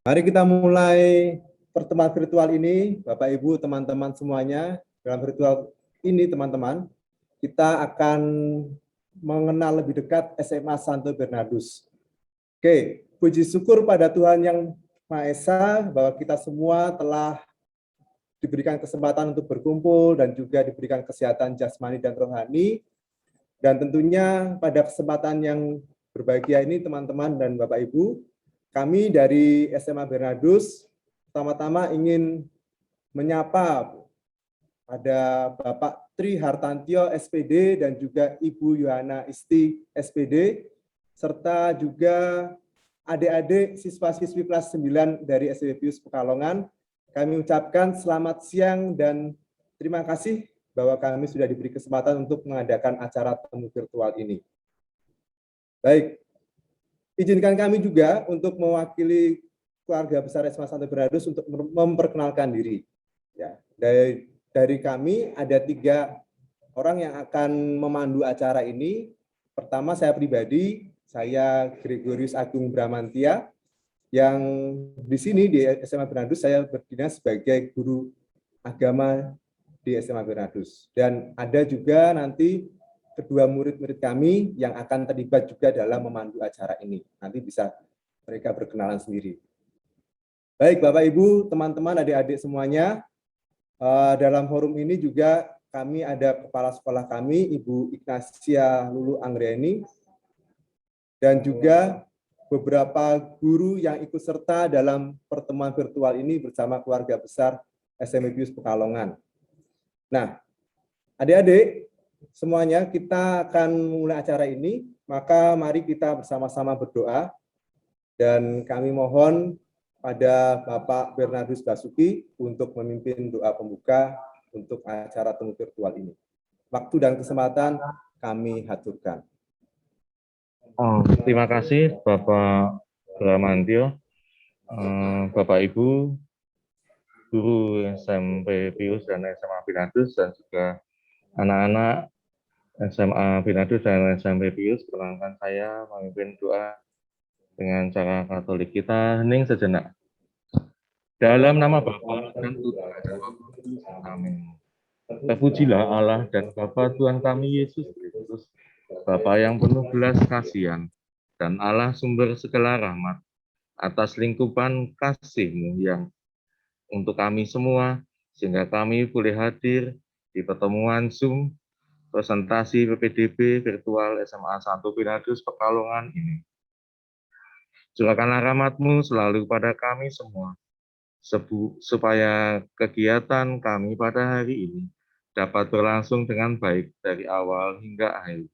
Mari kita mulai pertemuan virtual ini, Bapak Ibu, teman-teman semuanya. Dalam virtual ini, teman-teman, kita akan mengenal lebih dekat SMA Santo Bernardus. Oke, puji syukur pada Tuhan Yang Maha Esa bahwa kita semua telah diberikan kesempatan untuk berkumpul dan juga diberikan kesehatan jasmani dan rohani. Dan tentunya pada kesempatan yang berbahagia ini, teman-teman dan Bapak Ibu, kami dari SMA Bernardus pertama-tama ingin menyapa pada Bapak Tri Hartantio SPD dan juga Ibu Yohana Isti SPD, serta juga adik-adik siswa-siswi kelas 9 dari SMB Pius Pekalongan. Kami ucapkan selamat siang dan terima kasih bahwa kami sudah diberi kesempatan untuk mengadakan acara temu virtual ini. Baik, izinkan kami juga untuk mewakili keluarga besar SMA Santo Bernardus untuk memperkenalkan diri. Ya, dari kami ada 3 orang yang akan memandu acara ini. Pertama, saya pribadi, saya Gregorius Agung Bramantia, yang di sini di SMA Bernardus saya berdinas sebagai guru agama di SMA Bernardus. Dan ada juga nanti kedua murid-murid kami yang akan terlibat juga dalam memandu acara ini. Nanti bisa mereka berkenalan sendiri. Baik, Bapak Ibu, teman-teman, adik-adik semuanya, dalam forum ini juga kami ada kepala sekolah kami, Ibu Ignacia Lulu Anggreni, dan juga beberapa guru yang ikut serta dalam pertemuan virtual ini bersama keluarga besar SMB Pius Pekalongan. Nah, adik-adik semuanya, kita akan memulai acara ini, maka mari kita bersama-sama berdoa, dan kami mohon pada Bapak Bernardus Basuki untuk memimpin doa pembuka untuk acara temu virtual ini. Waktu dan kesempatan kami haturkan. Terima kasih Bapak Bramantio, Bapak Ibu, guru SMP Pius dan SMA Bernardus, dan juga anak-anak SMA Bernardus dan SMP Pius. Perkenalkan, saya memimpin doa dengan cara Katolik. Kita hening sejenak. Dalam nama Bapa dan Putra dan Roh Kudus. Amin. Terpujilah Allah dan Bapa Tuhan kami Yesus Kristus, Bapa yang penuh belas kasihan dan Allah sumber segala rahmat, atas lingkupan kasih-Mu yang untuk kami semua, sehingga kami boleh hadir di pertemuan Zoom presentasi PPDB virtual SMA Santo Bernardus Pekalongan ini. Curahkanlah rahmat-Mu selalu pada kami semua, supaya kegiatan kami pada hari ini dapat berlangsung dengan baik dari awal hingga akhir.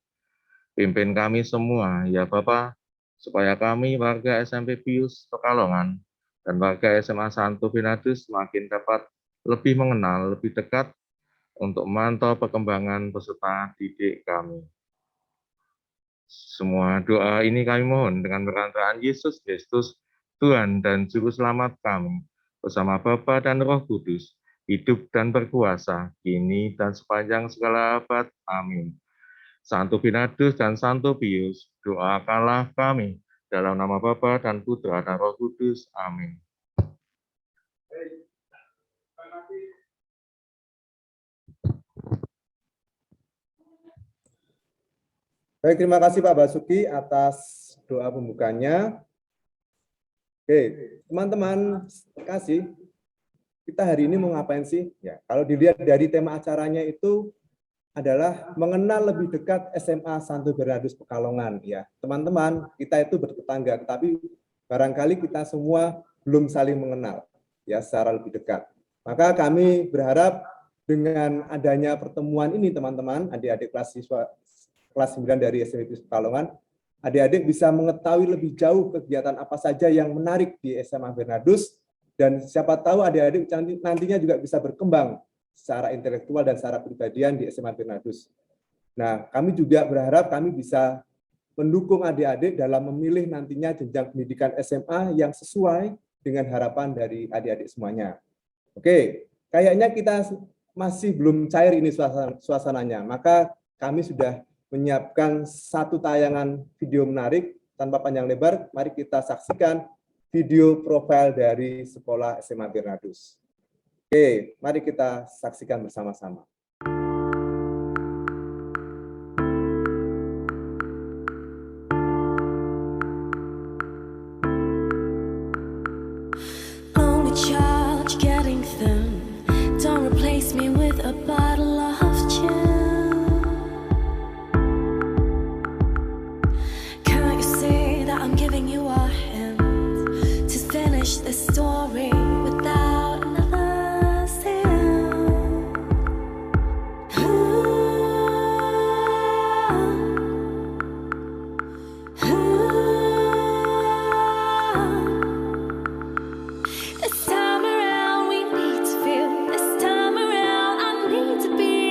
Pimpin kami semua, ya Bapa, supaya kami warga SMP Pius Pekalongan dan warga SMA Santo Bernardus semakin dapat lebih mengenal, lebih dekat untuk memantau perkembangan peserta didik kami. Semua doa ini kami mohon dengan perantaraan Yesus Kristus, Tuhan dan Juru Selamat kami, bersama Bapa dan Roh Kudus, hidup dan berkuasa, kini dan sepanjang segala abad. Amin. Santo Bernardus dan Santo Pius, doakanlah kami dalam nama Bapa dan Putra dan Roh Kudus. Amin. Baik, terima kasih Pak Basuki atas doa pembukanya. Oke, teman-teman, terima kasih. Kita hari ini mau ngapain sih? Ya, kalau dilihat dari tema acaranya itu adalah mengenal lebih dekat SMA Santo Bernardus Pekalongan. Ya, teman-teman, kita itu bertetangga, tapi barangkali kita semua belum saling mengenal ya secara lebih dekat. Maka kami berharap dengan adanya pertemuan ini, teman-teman, adik-adik kelas 9 dari SMP Pius Pekalongan, adik-adik bisa mengetahui lebih jauh kegiatan apa saja yang menarik di SMA Bernardus, dan siapa tahu adik-adik nantinya juga bisa berkembang secara intelektual dan secara kepribadian di SMA Bernardus. Nah, kami juga berharap kami bisa mendukung adik-adik dalam memilih nantinya jenjang pendidikan SMA yang sesuai dengan harapan dari adik-adik semuanya. Oke, kayaknya kita masih belum cair ini suasananya, maka kami sudah menyiapkan satu tayangan video menarik. Tanpa panjang lebar, mari kita saksikan video profil dari Sekolah SMA Bernardus. Oke, mari kita saksikan bersama-sama. Lonely child, you're getting thin. Don't replace me with a bottle of gin. Can't you see that I'm giving you a hint to finish this story without another sin? This time around we need to feel. This time around I need to be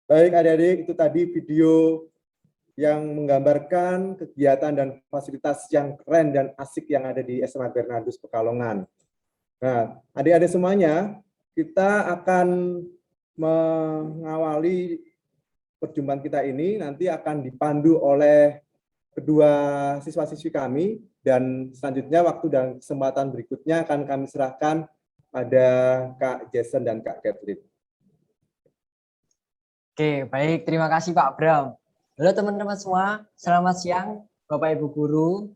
Baik adik-adik, itu tadi video yang menggambarkan kegiatan dan fasilitas yang keren dan asik yang ada di SMA Bernardus Pekalongan. Nah, adik-adik semuanya, kita akan mengawali perjumpaan kita ini, nanti akan dipandu oleh kedua siswa-siswi kami, dan selanjutnya waktu dan kesempatan berikutnya akan kami serahkan pada Kak Jason dan Kak Kathleen. Oke, baik. Terima kasih Pak Bram. Halo teman-teman semua, selamat siang Bapak Ibu Guru,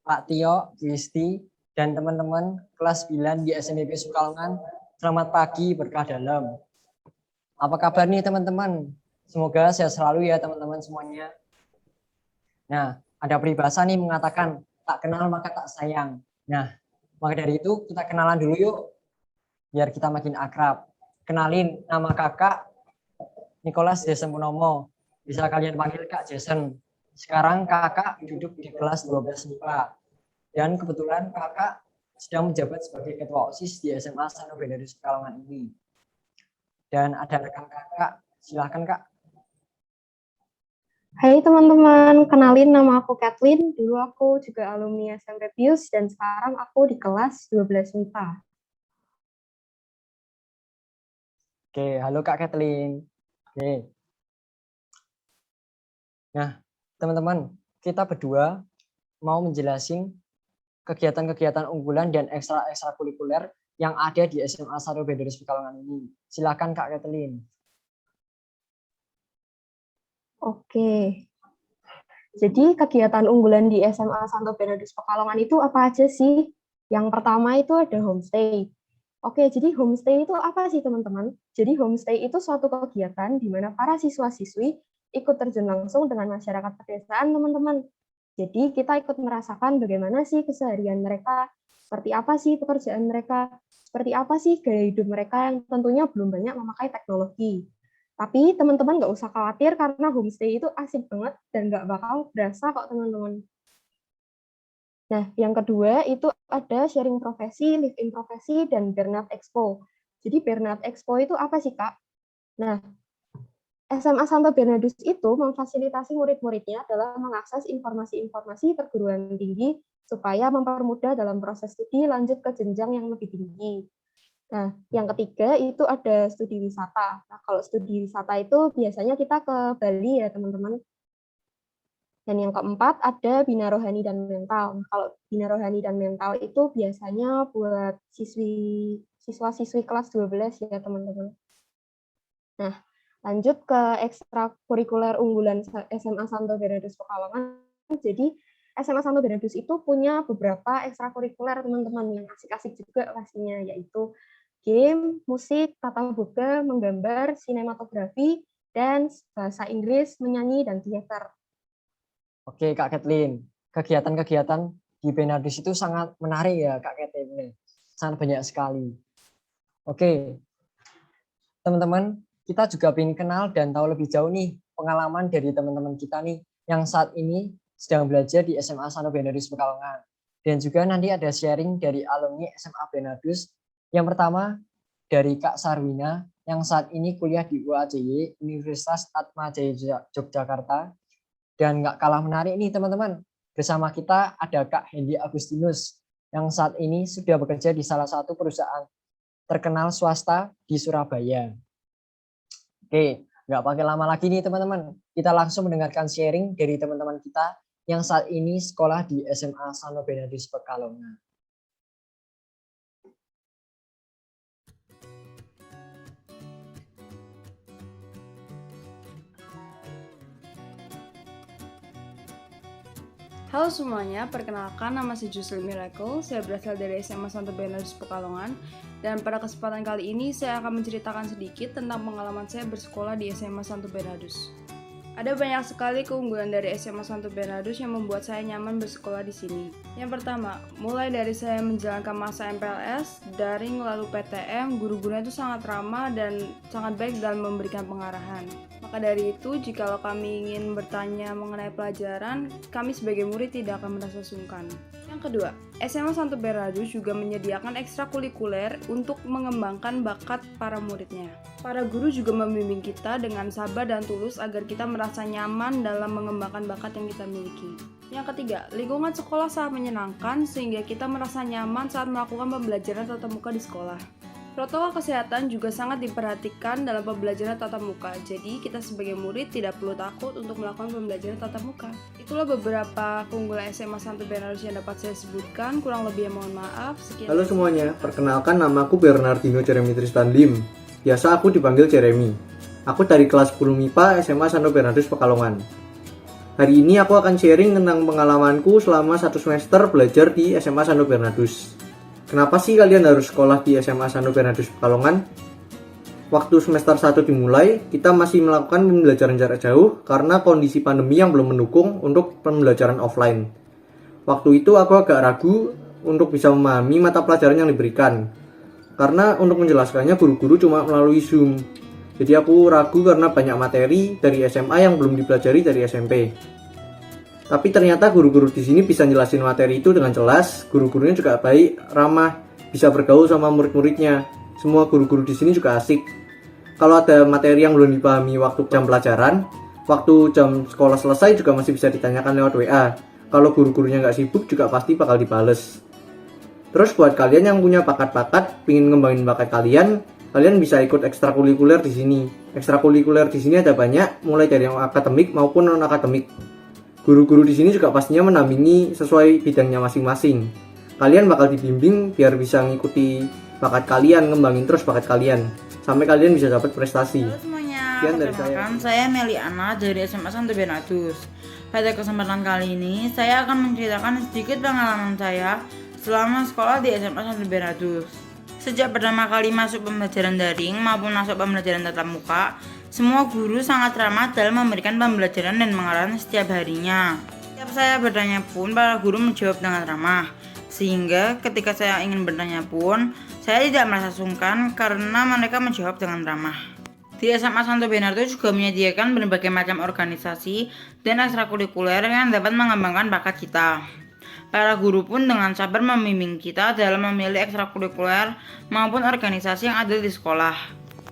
Pak Tio, Bu Isti, dan teman-teman kelas 9 di SMIP Pekalongan. Selamat pagi, berkah dalam. Apa kabar nih teman-teman? Semoga sehat selalu ya teman-teman semuanya. Nah, ada peribahasa nih mengatakan, tak kenal maka tak sayang. Nah, maka dari itu kita kenalan dulu yuk, biar kita makin akrab. Kenalin, nama kakak Nicholas Jason Purnomo. Bisa kalian panggil Kak Jason. Sekarang kakak duduk di kelas 12 MIPA. Dan kebetulan kakak sedang menjabat sebagai ketua OSIS di SMA Santo Bernardus Pekalongan ini. Dan ada rekan kakak, silahkan Kak. Hai teman-teman, kenalin nama aku Kathleen. Dulu aku juga alumni SMP Pius dan sekarang aku di kelas 12 MIPA. Oke, halo Kak Kathleen. Oke. Nah, teman-teman, kita berdua mau menjelasin kegiatan-kegiatan unggulan dan ekstrakurikuler yang ada di SMA Santo Bernardus Pekalongan ini. Silakan Kak Kathleen. Oke. Jadi kegiatan unggulan di SMA Santo Bernardus Pekalongan itu apa aja sih? Yang pertama itu ada homestay. Oke, jadi homestay itu apa sih teman-teman? Jadi homestay itu suatu kegiatan di mana para siswa-siswi ikut terjun langsung dengan masyarakat pedesaan teman-teman. Jadi kita ikut merasakan bagaimana sih keseharian mereka, seperti apa sih pekerjaan mereka, seperti apa sih gaya hidup mereka yang tentunya belum banyak memakai teknologi. Tapi teman-teman nggak usah khawatir karena homestay itu asik banget dan nggak bakal berasa kok teman-teman. Nah, yang kedua itu ada sharing profesi, live in profesi, dan Bernard Expo. Jadi Bernard Expo itu apa sih Kak? Nah, SMA Santo Bernardus itu memfasilitasi murid-muridnya dalam mengakses informasi-informasi perguruan tinggi supaya mempermudah dalam proses studi lanjut ke jenjang yang lebih tinggi. Nah, yang ketiga itu ada studi wisata. Nah, kalau studi wisata itu biasanya kita ke Bali ya, teman-teman. Dan yang keempat ada bina rohani dan mental. Nah, kalau bina rohani dan mental itu biasanya buat siswa-siswi kelas 12 ya, teman-teman. Nah, lanjut ke ekstrakurikuler unggulan SMA Santo Bernardus Pekalongan. Jadi SMA Santo Bernardus itu punya beberapa ekstrakurikuler teman-teman yang asik-asik juga pastinya, yaitu game, musik, tata boga, menggambar, sinematografi, dance, bahasa Inggris, menyanyi, dan teater. Oke Kak Kathleen, kegiatan-kegiatan di Bernardus itu sangat menarik ya Kak Kathleen. Sangat banyak sekali. Oke, teman-teman, kita juga ingin kenal dan tahu lebih jauh nih pengalaman dari teman-teman kita nih yang saat ini sedang belajar di SMA Santo Bernardus Pekalongan. Dan juga nanti ada sharing dari alumni SMA Bernardus. Yang pertama dari Kak Sarwina yang saat ini kuliah di UAJY, Universitas Atmajaya Yogyakarta. Dan nggak kalah menarik nih teman-teman, bersama kita ada Kak Hendy Agustinus yang saat ini sudah bekerja di salah satu perusahaan terkenal swasta di Surabaya. Oke, nggak pakai lama lagi nih teman-teman, kita langsung mendengarkan sharing dari teman-teman kita yang saat ini sekolah di SMA Santo Bernardus Pekalongan. Halo semuanya, perkenalkan nama saya Jusli Miracle, saya berasal dari SMA Santo Bernardus Pekalongan dan pada kesempatan kali ini saya akan menceritakan sedikit tentang pengalaman saya bersekolah di SMA Santo Bernardus. Ada banyak sekali keunggulan dari SMA Santo Bernardus yang membuat saya nyaman bersekolah di sini. Yang pertama, mulai dari saya menjalankan masa MPLS, daring lalu PTM, guru-gurunya itu sangat ramah dan sangat baik dalam memberikan pengarahan. Maka dari itu, jikalau kami ingin bertanya mengenai pelajaran, kami sebagai murid tidak akan merasa sungkan. Yang kedua, SMA Santo Bernardus juga menyediakan ekstrakurikuler untuk mengembangkan bakat para muridnya. Para guru juga membimbing kita dengan sabar dan tulus agar kita merasa nyaman dalam mengembangkan bakat yang kita miliki. Yang ketiga, lingkungan sekolah sangat menyenangkan sehingga kita merasa nyaman saat melakukan pembelajaran tatap muka di sekolah. Protokol kesehatan juga sangat diperhatikan dalam pembelajaran tatap muka, jadi kita sebagai murid tidak perlu takut untuk melakukan pembelajaran tatap muka. Itulah beberapa keunggulan SMA Santo Bernardus yang dapat saya sebutkan, kurang lebih mohon maaf. Sekian. Halo semuanya, perkenalkan nama aku Bernardino Jeremy Tristan Lim. Biasa aku dipanggil Jeremy. Aku dari kelas 10 MIPA SMA Santo Bernardus Pekalongan. Hari ini aku akan sharing tentang pengalamanku selama 1 semester belajar di SMA Santo Bernardus. Kenapa sih kalian harus sekolah di SMA Santo Bernardus Pekalongan? Waktu semester 1 dimulai, kita masih melakukan pembelajaran jarak jauh karena kondisi pandemi yang belum mendukung untuk pembelajaran offline. Waktu itu aku agak ragu untuk bisa memahami mata pelajaran yang diberikan. Karena untuk menjelaskannya guru-guru cuma melalui Zoom. Jadi aku ragu karena banyak materi dari SMA yang belum dipelajari dari SMP. Tapi ternyata guru-guru di sini bisa jelasin materi itu dengan jelas, guru-gurunya juga baik, ramah, bisa bergaul sama murid-muridnya. Semua guru-guru di sini juga asik. Kalau ada materi yang belum dipahami waktu jam pelajaran, waktu jam sekolah selesai juga masih bisa ditanyakan lewat WA. Kalau guru-gurunya nggak sibuk juga pasti bakal dibales. Terus buat kalian yang punya bakat-bakat, pingin ngembangin bakat kalian bisa ikut ekstrakurikuler di sini. Ekstrakurikuler di sini ada banyak, mulai dari yang akademik maupun non-akademik. Guru-guru di sini juga pastinya mendampingi sesuai bidangnya masing-masing. Kalian bakal dibimbing biar bisa ngikuti bakat kalian, ngembangin terus bakat kalian sampai kalian bisa dapat prestasi. Halo semuanya, Sekian dari saya Meliana dari SMA Santo Bernardus. Pada kesempatan kali ini, saya akan menceritakan sedikit pengalaman saya selama sekolah di SMA Santo Bernardus. Sejak pertama kali masuk pembelajaran daring maupun masuk pembelajaran tatap muka, semua guru sangat ramah dalam memberikan pembelajaran dan mengarahkan setiap harinya. Setiap saya bertanya pun, para guru menjawab dengan ramah. Sehingga ketika saya ingin bertanya pun, saya tidak merasa sungkan karena mereka menjawab dengan ramah. Di SMA Santo Bernardus juga menyediakan berbagai macam organisasi dan ekstrakurikuler yang dapat mengembangkan bakat kita. Para guru pun dengan sabar membimbing kita dalam memilih ekstrakurikuler maupun organisasi yang ada di sekolah.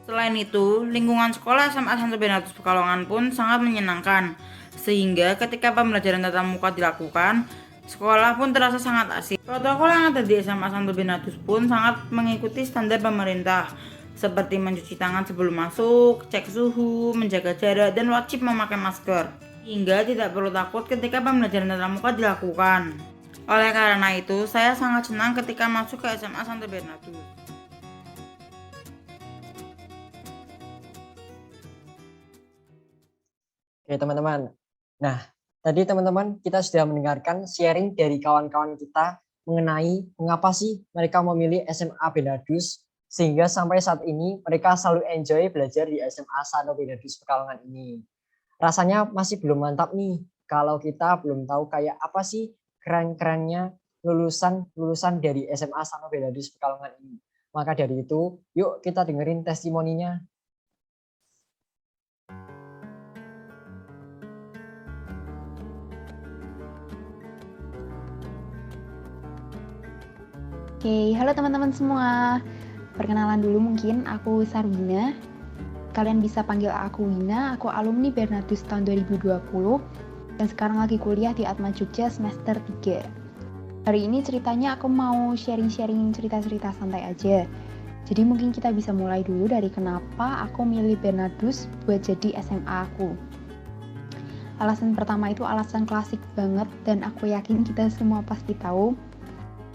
Selain itu, lingkungan sekolah SMA Santo Bernardus Pekalongan pun sangat menyenangkan, sehingga ketika pembelajaran tatap muka dilakukan, sekolah pun terasa sangat asik. Protokol yang ada di SMA Santo Bernardus pun sangat mengikuti standar pemerintah, seperti mencuci tangan sebelum masuk, cek suhu, menjaga jarak, dan wajib memakai masker, hingga tidak perlu takut ketika pembelajaran tatap muka dilakukan. Oleh karena itu, saya sangat senang ketika masuk ke SMA Santo Bernardus. Oke teman-teman, nah tadi teman-teman kita sudah mendengarkan sharing dari kawan-kawan kita mengenai mengapa sih mereka memilih SMA Bernardus sehingga sampai saat ini mereka selalu enjoy belajar di SMA Santo Bernardus Pekalongan ini. Rasanya masih belum mantap nih kalau kita belum tahu kayak apa sih keren-kerennya lulusan dari SMA Santo Bernardus Pekalongan ini. Maka dari itu, yuk kita dengerin testimoninya. Oke, halo teman-teman semua. Perkenalan dulu mungkin, aku Sarbina. Kalian bisa panggil aku Wina, aku alumni Bernardus tahun 2020 dan sekarang lagi kuliah di Atma Jogja semester 3. Hari ini ceritanya aku mau sharing-sharing cerita-cerita santai aja. Jadi mungkin kita bisa mulai dulu dari kenapa aku milih Bernardus buat jadi SMA aku. Alasan pertama itu alasan klasik banget dan aku yakin kita semua pasti tahu.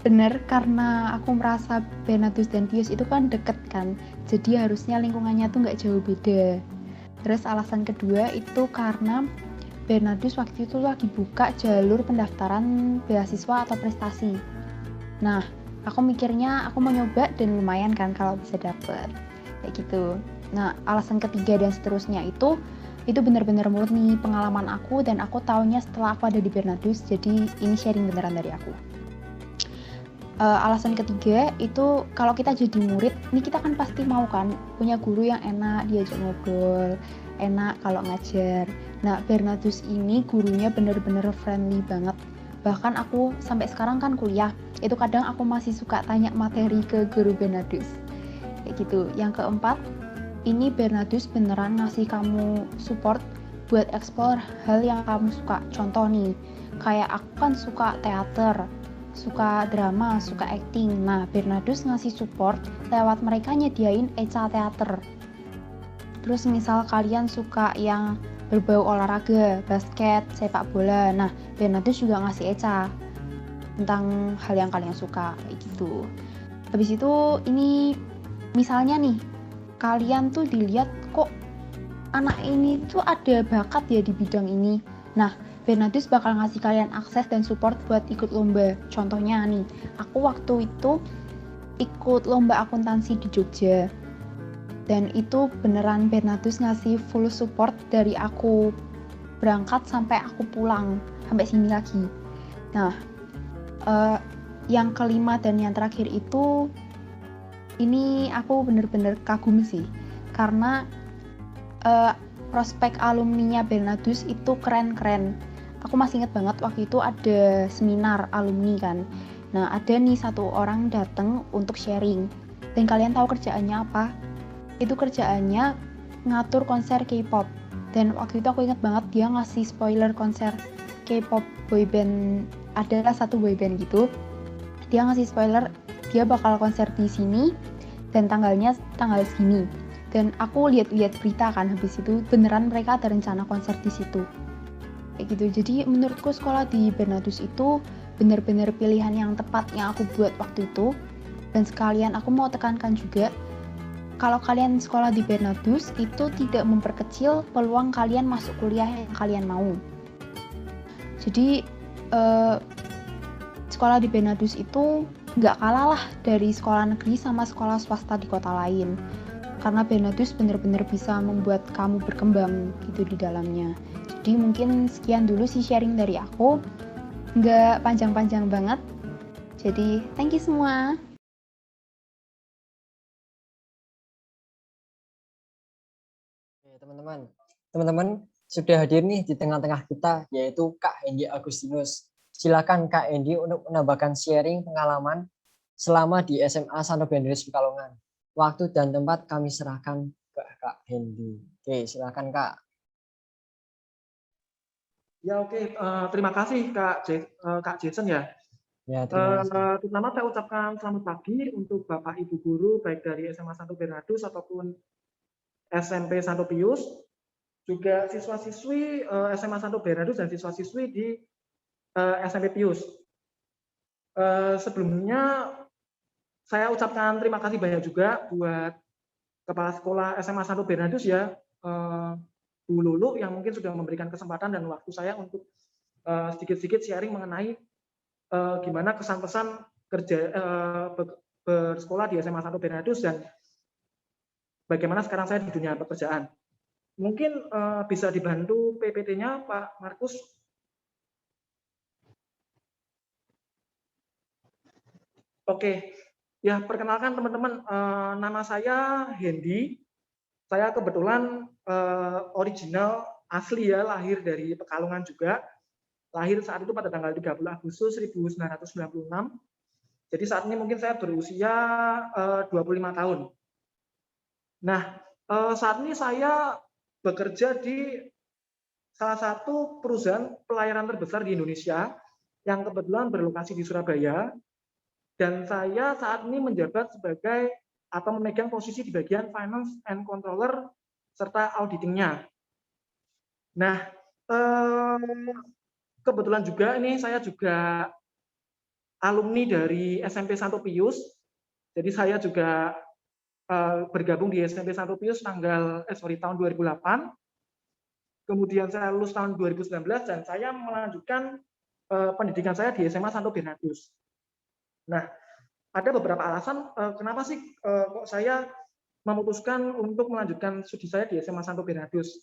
Bener, karena aku merasa Bernardus dan Pius itu kan deket kan, jadi harusnya lingkungannya tuh nggak jauh beda. Terus alasan kedua itu karena Bernardus waktu itu lagi buka jalur pendaftaran beasiswa atau prestasi. Nah, aku mikirnya aku mau nyoba dan lumayan kan kalau bisa dapet, kayak gitu. Nah, alasan ketiga dan seterusnya itu benar-benar murni pengalaman aku dan aku taunya setelah aku ada di Bernardus, jadi ini sharing beneran dari aku. Alasan ketiga itu kalau kita jadi murid, ini kita kan pasti mau kan punya guru yang enak diajak ngobrol, enak kalau ngajar. Nah, Bernardus ini gurunya bener-bener friendly banget. Bahkan aku sampai sekarang kan kuliah, itu kadang aku masih suka tanya materi ke guru Bernardus. Kayak gitu. Yang keempat, ini Bernardus beneran ngasih kamu support buat explore hal yang kamu suka. Contoh nih, kayak aku kan suka teater, suka drama, suka acting. Nah, Bernardus ngasih support lewat mereka nyediain ECA teater. Terus misal kalian suka yang berbau olahraga, basket, sepak bola. Nah, Bernardus juga ngasih ECA tentang hal yang kalian suka, kayak gitu. Habis itu ini misalnya nih, kalian tuh dilihat kok anak ini tuh ada bakat ya di bidang ini. Nah, Bernardus bakal ngasih kalian akses dan support buat ikut lomba. Contohnya nih, aku waktu itu ikut lomba akuntansi di Jogja. Dan itu beneran Bernardus ngasih full support dari aku berangkat sampai aku pulang, sampai sini lagi. Nah, yang kelima dan yang terakhir itu, ini aku bener-bener kagum sih. Karena prospek alumninya Bernardus itu keren-keren. Aku masih ingat banget waktu itu ada seminar alumni kan. Nah, ada nih satu orang datang untuk sharing. Dan kalian tahu kerjaannya apa? Itu kerjaannya ngatur konser K-pop. Dan waktu itu aku ingat banget dia ngasih spoiler konser K-pop boyband, adalah satu boyband gitu. Dia ngasih spoiler dia bakal konser di sini dan tanggalnya tanggal segini. Dan aku lihat-lihat berita kan, habis itu beneran mereka ada rencana konser di situ. Kayak gitu. Jadi menurutku sekolah di Bernardus itu bener-bener pilihan yang tepat yang aku buat waktu itu. Dan sekalian aku mau tekankan juga, kalau kalian sekolah di Bernardus itu tidak memperkecil peluang kalian masuk kuliah yang kalian mau. Jadi sekolah di Bernardus itu nggak kalah lah dari sekolah negeri sama sekolah swasta di kota lain. Karena Bernardus benar-benar bisa membuat kamu berkembang gitu di dalamnya. Jadi mungkin sekian dulu sih sharing dari aku. Nggak panjang-panjang banget. Jadi thank you semua. Teman-teman sudah hadir nih di tengah-tengah kita, yaitu Kak Hendy Agustinus. Silakan Kak Hendy untuk menambahkan sharing pengalaman selama di SMA Santo Bernardus Pekalongan. Waktu dan tempat kami serahkan ke Kak Hendy. Oke, silakan Kak. Ya oke, terima kasih Kak Jason ya. Ya, terima kasih. Pertama saya ucapkan selamat pagi untuk Bapak Ibu guru baik dari SMA Santo Bernardus ataupun SMP Santo Pius, juga siswa-siswi SMA Santo Bernardus dan siswa-siswi di SMP Pius. Sebelumnya saya ucapkan terima kasih banyak juga buat Kepala Sekolah SMA Santo Bernardus ya, Bu Lulu yang mungkin sudah memberikan kesempatan dan waktu saya untuk sedikit-sedikit sharing mengenai gimana kesan-pesan kerja bersekolah di SMA Santo Bernardus dan bagaimana sekarang saya di dunia pekerjaan. Mungkin bisa dibantu PPT-nya Pak Markus. Oke, ya perkenalkan teman-teman, nama saya Hendy. Saya kebetulan original asli ya, lahir dari Pekalongan juga. Lahir saat itu pada tanggal 30 Agustus 1996. Jadi saat ini mungkin saya berusia 25 tahun. Nah, saat ini saya bekerja di salah satu perusahaan pelayaran terbesar di Indonesia yang kebetulan berlokasi di Surabaya. Dan saya saat ini menjabat sebagai atau memegang posisi di bagian finance and controller serta auditingnya. Nah, kebetulan juga ini saya juga alumni dari SMP Santo Pius. Jadi saya juga bergabung di SMP Santo Pius tahun 2008. Kemudian saya lulus tahun 2019 dan saya melanjutkan pendidikan saya di SMA Santo Bernardus. Nah, ada beberapa alasan kenapa sih kok saya memutuskan untuk melanjutkan studi saya di SMA Santo Bernardus.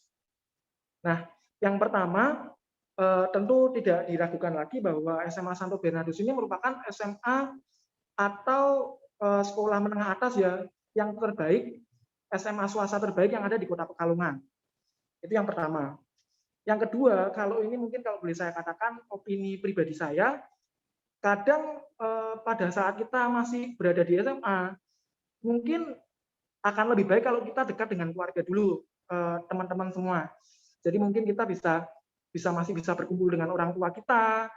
Nah, yang pertama tentu tidak diragukan lagi bahwa SMA Santo Bernardus ini merupakan SMA atau sekolah menengah atas ya yang terbaik, SMA swasta terbaik yang ada di Kota Pekalongan. Itu yang pertama. Yang kedua, kalau ini mungkin kalau boleh saya katakan opini pribadi saya, kadang pada saat kita masih berada di SMA, mungkin akan lebih baik kalau kita dekat dengan keluarga dulu, teman-teman semua. Jadi mungkin kita masih bisa berkumpul dengan orang tua kita,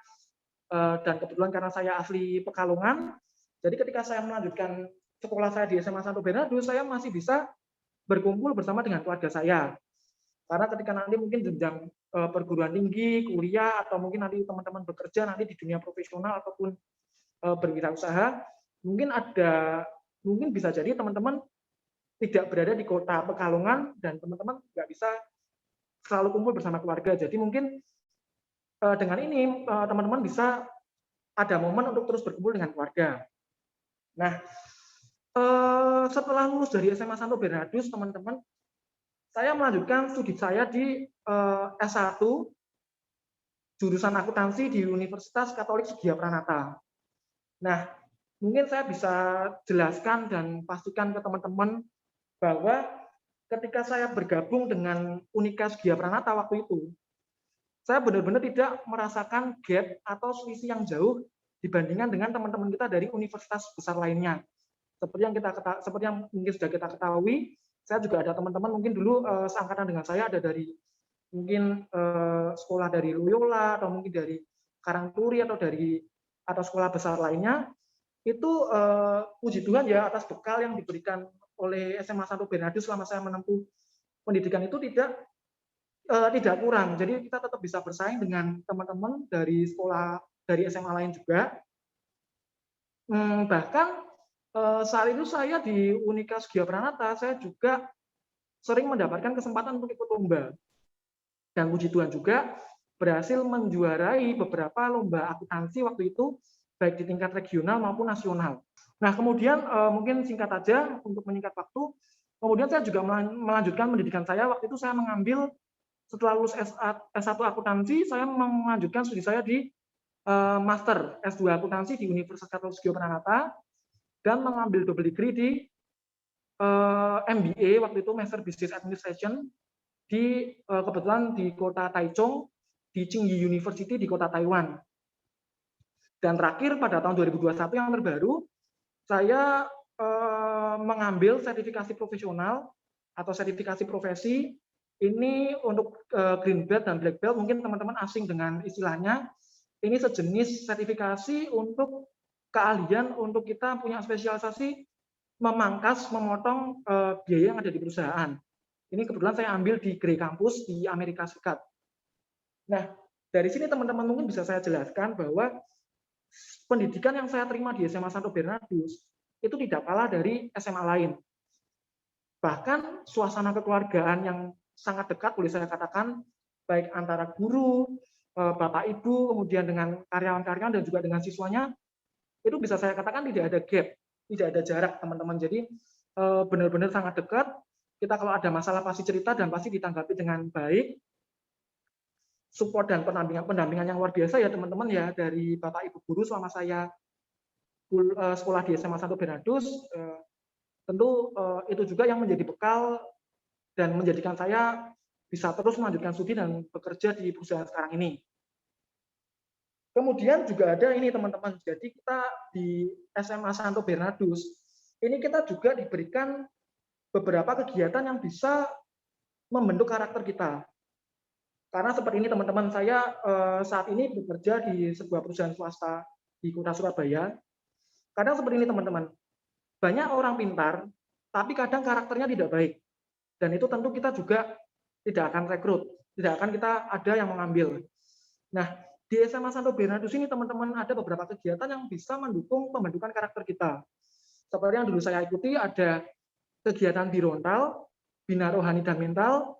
dan kebetulan karena saya asli Pekalongan, jadi ketika saya melanjutkan sekolah saya di SMA Santo Bernardus, saya masih bisa berkumpul bersama dengan keluarga saya. Karena ketika nanti mungkin jenjang perguruan tinggi, kuliah, atau mungkin nanti teman-teman bekerja nanti di dunia profesional ataupun berwirausaha, mungkin bisa jadi teman-teman tidak berada di kota Pekalongan dan teman-teman nggak bisa selalu kumpul bersama keluarga. Jadi mungkin dengan ini teman-teman bisa ada momen untuk terus berkumpul dengan keluarga. Nah, setelah lulus dari SMA Santo Bernardus, teman-teman, saya melanjutkan studi saya di S1 jurusan akuntansi di Universitas Katolik Sugiya Pranata. Nah, mungkin saya bisa jelaskan dan pastikan ke teman-teman bahwa ketika saya bergabung dengan Unika Sugiya Pranata waktu itu, saya benar-benar tidak merasakan gap atau selisih yang jauh dibandingkan dengan teman-teman kita dari universitas besar lainnya. Seperti yang mungkin sudah kita ketahui, saya juga ada teman-teman mungkin dulu seangkatan dengan saya, ada dari mungkin sekolah dari Loyola atau mungkin dari Karangturi atau sekolah besar lainnya. Itu puji Tuhan ya atas bekal yang diberikan oleh SMA Santo Bernardus selama saya menempuh pendidikan itu tidak kurang. Jadi kita tetap bisa bersaing dengan teman-teman dari SMA lain juga. Bahkan saat itu saya di Unika Sugiya Pranata, saya juga sering mendapatkan kesempatan untuk ikut lomba. Dan puji Tuhan juga berhasil menjuarai beberapa lomba akuntansi waktu itu, baik di tingkat regional maupun nasional. Nah, kemudian mungkin singkat aja untuk menyingkat waktu, kemudian saya juga melanjutkan pendidikan saya. Waktu itu saya mengambil, setelah lulus S1 akuntansi, saya melanjutkan studi saya di Master S2 akuntansi di Universitas Katolik Sugiya Pranata, dan mengambil double degree di MBA waktu itu Master Business Administration kebetulan di kota Taichung di Tsinghua University di kota Taiwan. Dan terakhir pada tahun 2021 yang terbaru saya mengambil sertifikasi profesional atau sertifikasi profesi ini untuk green belt dan black belt. Mungkin teman-teman asing dengan istilahnya. Ini sejenis sertifikasi untuk keahlian untuk kita punya spesialisasi memotong biaya yang ada di perusahaan. Ini kebetulan saya ambil di Grey Campus di Amerika Serikat. Nah, dari sini teman-teman mungkin bisa saya jelaskan bahwa pendidikan yang saya terima di SMA Santo Bernardus itu tidak kalah dari SMA lain. Bahkan suasana kekeluargaan yang sangat dekat, boleh saya katakan, baik antara guru, Bapak Ibu, kemudian dengan karyawan-karyawan dan juga dengan siswanya, itu bisa saya katakan tidak ada gap, tidak ada jarak, teman-teman. Jadi benar-benar sangat dekat. Kita kalau ada masalah pasti cerita dan pasti ditanggapi dengan baik. Support dan pendampingan yang luar biasa ya teman-teman ya dari Bapak Ibu guru selama saya sekolah di SMA Santo Bernardus. Tentu itu juga yang menjadi bekal dan menjadikan saya bisa terus melanjutkan studi dan bekerja di perusahaan sekarang ini. Kemudian juga ada ini teman-teman, jadi kita di SMA Santo Bernardus, ini kita juga diberikan beberapa kegiatan yang bisa membentuk karakter kita. Karena seperti ini teman-teman, saya saat ini bekerja di sebuah perusahaan swasta di kota Surabaya. Kadang seperti ini teman-teman, banyak orang pintar, tapi kadang karakternya tidak baik. Dan itu tentu kita juga tidak akan rekrut, tidak akan kita ada yang mengambil. Nah, di SMA Santo Bernardus ini teman-teman ada beberapa kegiatan yang bisa mendukung pembentukan karakter kita. Seperti yang dulu saya ikuti ada kegiatan birontal, bina rohani dan mental.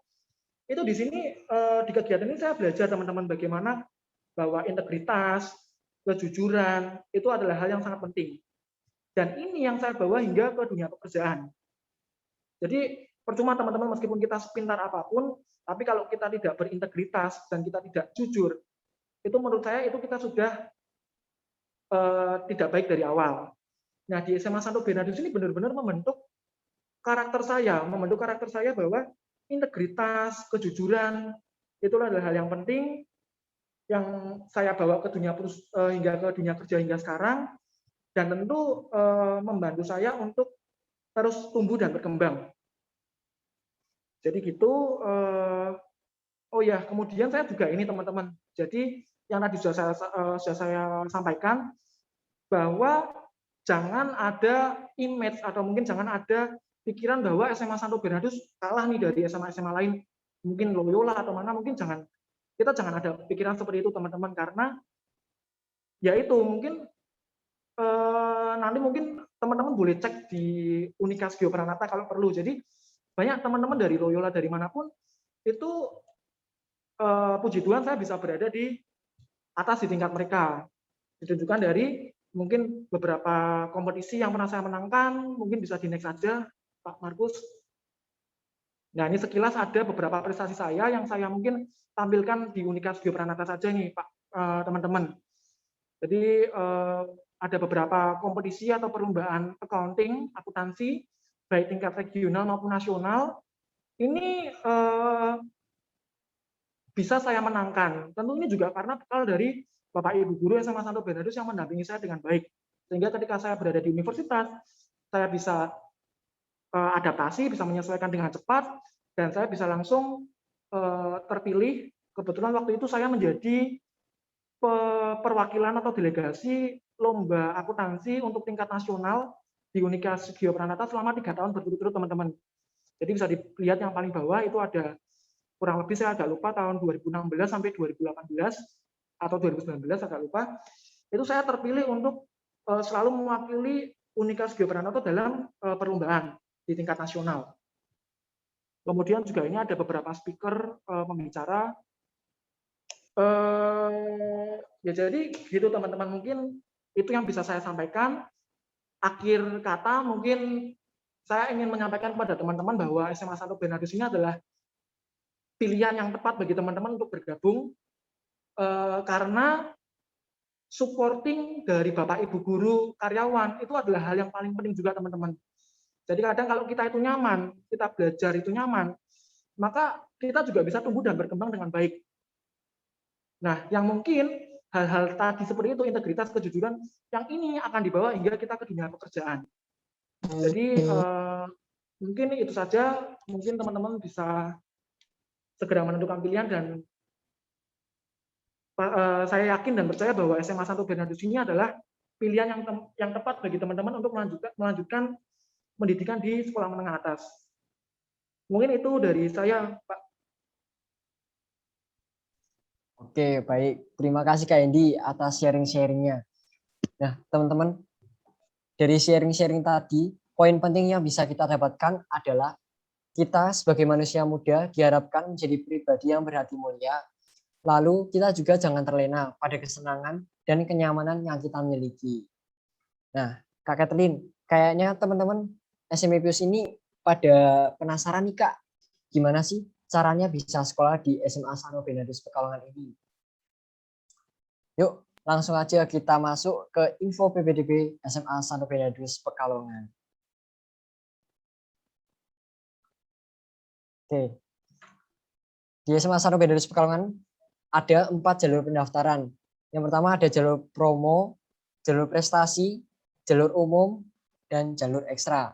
Itu di sini di kegiatan ini saya belajar teman-teman bagaimana bahwa integritas, kejujuran itu adalah hal yang sangat penting. Dan ini yang saya bawa hingga ke dunia pekerjaan. Jadi percuma teman-teman meskipun kita sepintar apapun, tapi kalau kita tidak berintegritas dan kita tidak jujur, itu menurut saya itu kita sudah tidak baik dari awal. Nah di SMA Santo Bernardus ini benar-benar membentuk karakter saya bahwa integritas, kejujuran itu adalah hal yang penting yang saya bawa ke dunia hingga ke dunia kerja hingga sekarang, dan tentu membantu saya untuk terus tumbuh dan berkembang. Jadi gitu. Oh ya, kemudian saya juga ini teman-teman. Jadi yang tadi sudah saya sampaikan bahwa jangan ada image atau mungkin jangan ada pikiran bahwa SMA Santo Bernardus kalah nih dari SMA-SMA lain, mungkin Loyola atau mana, mungkin kita jangan ada pikiran seperti itu teman-teman, karena ya itu mungkin nanti mungkin teman-teman boleh cek di Unikas Geopranata kalau perlu. Jadi banyak teman-teman dari Loyola dari manapun itu puji Tuhan saya bisa berada di atas di tingkat mereka. Ditunjukkan dari mungkin beberapa kompetisi yang pernah saya menangkan, mungkin bisa di next saja Pak Markus. Nah, ini sekilas ada beberapa prestasi saya yang saya mungkin tampilkan di Unikas Geopranata saja nih Pak, teman-teman. Jadi ada beberapa kompetisi atau perlombaan accounting, akuntansi, baik tingkat regional maupun nasional. Ini bisa saya menangkan. Tentu ini juga karena bekal dari Bapak Ibu guru SMA Santo Bernardus yang mendampingi saya dengan baik. Sehingga ketika saya berada di universitas, saya bisa adaptasi, bisa menyesuaikan dengan cepat, dan saya bisa langsung terpilih. Kebetulan waktu itu saya menjadi perwakilan atau delegasi lomba akuntansi untuk tingkat nasional di Unikas Geopranata selama 3 tahun berturut-turut teman-teman. Jadi bisa dilihat yang paling bawah itu ada kurang lebih saya agak lupa tahun 2016 sampai 2018 atau 2019 agak lupa, itu saya terpilih untuk selalu mewakili Unikas Geopranata dalam perlombaan di tingkat nasional. Kemudian juga ini ada beberapa speaker pembicara. Ya jadi gitu teman-teman, mungkin itu yang bisa saya sampaikan. Akhir kata mungkin saya ingin menyampaikan kepada teman-teman bahwa SMA Santo Bernardus ini adalah pilihan yang tepat bagi teman-teman untuk bergabung, karena supporting dari Bapak Ibu guru karyawan itu adalah hal yang paling penting juga teman-teman. Jadi kadang kalau kita itu nyaman, kita belajar itu nyaman, maka kita juga bisa tumbuh dan berkembang dengan baik. Nah, yang mungkin hal-hal tadi seperti itu, integritas, kejujuran, yang ini akan dibawa hingga kita ke dunia pekerjaan. Jadi mungkin itu saja, mungkin teman-teman bisa segera menentukan pilihan, dan saya yakin dan percaya bahwa SMA Santo Bernardus ini adalah pilihan yang tepat bagi teman-teman untuk melanjutkan pendidikan di sekolah menengah atas. Mungkin itu dari saya, Pak. Oke, baik. Terima kasih Kak Endi atas sharing-sharingnya. Nah, teman-teman, dari sharing-sharing tadi, poin penting yang bisa kita dapatkan adalah kita sebagai manusia muda diharapkan menjadi pribadi yang berhati mulia. Lalu kita juga jangan terlena pada kesenangan dan kenyamanan yang kita miliki. Nah, Kak Kathleen, kayaknya teman-teman SMA Pius ini pada penasaran nih Kak, gimana sih caranya bisa sekolah di SMA Santo Bernardus Pekalongan ini? Yuk, langsung aja kita masuk ke info PPDB SMA Santo Bernardus Pekalongan. Oke. Di SMA Santo Bernardus Pekalongan ada 4 jalur pendaftaran. Yang pertama ada jalur promo, jalur prestasi, jalur umum, dan jalur ekstra.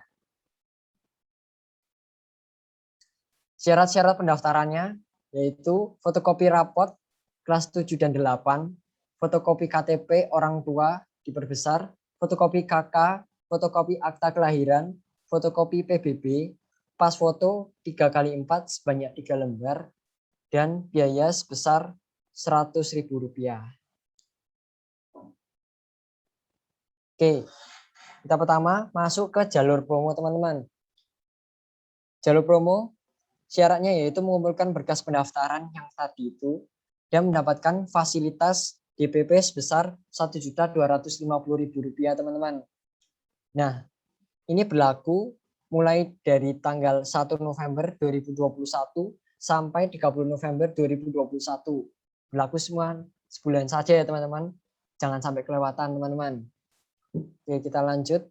Syarat-syarat pendaftarannya yaitu fotokopi rapot kelas 7 dan 8, fotokopi KTP orang tua diperbesar, fotokopi KK, fotokopi akta kelahiran, fotokopi PBB, pas foto 3x4 sebanyak 3 lembar, dan biaya sebesar Rp100.000. Oke, kita pertama masuk ke jalur promo teman-teman. Jalur promo syaratnya yaitu mengumpulkan berkas pendaftaran yang tadi itu dan mendapatkan fasilitas DPP sebesar Rp1.250.000 teman-teman. Nah, ini berlaku mulai dari tanggal 1 November 2021 sampai 30 November 2021. Berlaku semua sebulan saja ya teman-teman. Jangan sampai kelewatan teman-teman. Oke, kita lanjut.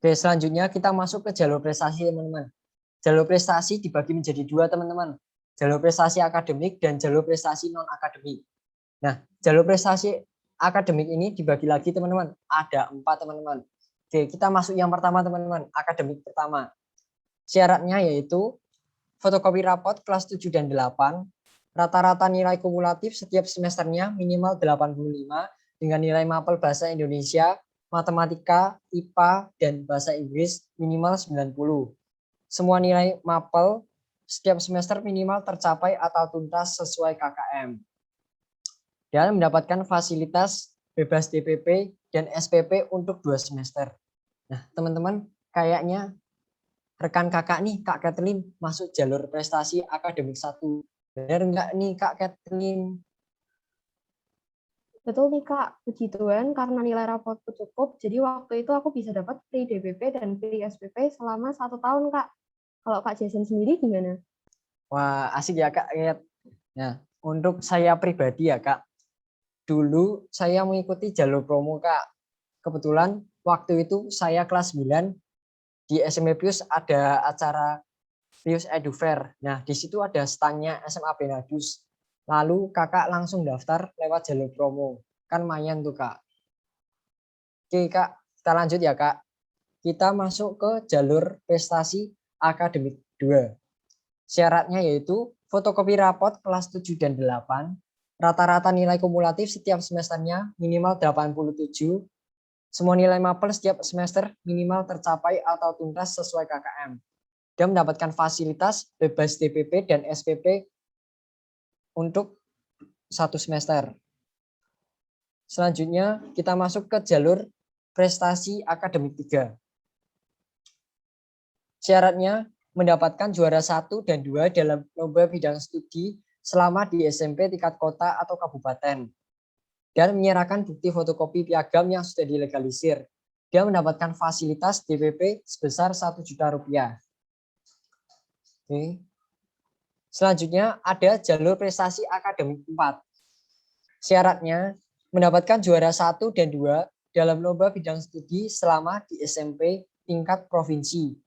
Oke, selanjutnya kita masuk ke jalur prestasi teman-teman. Jalur prestasi dibagi menjadi 2 teman-teman. Jalur prestasi akademik dan jalur prestasi non-akademik. Nah, jalur prestasi akademik ini dibagi lagi teman-teman. Ada 4 teman-teman. Oke, kita masuk yang pertama teman-teman. Akademik pertama. Syaratnya yaitu fotokopi rapot kelas 7 dan 8. Rata-rata nilai kumulatif setiap semesternya minimal 85 dengan nilai mapel bahasa Indonesia, matematika, IPA, dan bahasa Inggris minimal 90. Semua nilai mapel setiap semester minimal tercapai atau tuntas sesuai KKM. Dan mendapatkan fasilitas bebas DPP dan SPP untuk 2 semester. Nah, teman-teman, kayaknya rekan kakak nih, Kak Kathleen, masuk jalur prestasi akademik 1. Benar enggak nih, Kak Kathleen? Betul nih Kak, puji Tuhan karena nilai rapotku cukup, jadi waktu itu aku bisa dapat free DPP dan free SPP selama 1 tahun Kak. Kalau Kak Jason sendiri gimana? Wah, asik ya Kak. Nah, untuk saya pribadi ya Kak, dulu saya mengikuti jalur promo Kak. Kebetulan waktu itu saya kelas 9 di SMP Pius ada acara Pius Edu Fair. Nah, di situ ada standnya SMA Benadus. Lalu kakak langsung daftar lewat jalur promo. Kan lumayan tuh Kak. Oke Kak, kita lanjut ya Kak. Kita masuk ke jalur prestasi akademik 2. Syaratnya yaitu fotokopi rapot kelas 7 dan 8. Rata-rata nilai kumulatif setiap semesternya minimal 87. Semua nilai mapel setiap semester minimal tercapai atau tuntas sesuai KKM. Dan mendapatkan fasilitas bebas DPP dan SPP untuk 1 semester. Selanjutnya kita masuk ke jalur prestasi akademik 3. Syaratnya mendapatkan juara 1 dan 2 dalam lomba bidang studi selama di SMP tingkat kota atau kabupaten. Dan menyerahkan bukti fotokopi piagam yang sudah dilegalisir. Dia mendapatkan fasilitas DPP sebesar Rp1 juta. Oke. Selanjutnya ada jalur prestasi akademik 4. Syaratnya mendapatkan juara 1 dan 2 dalam lomba bidang studi selama di SMP tingkat provinsi.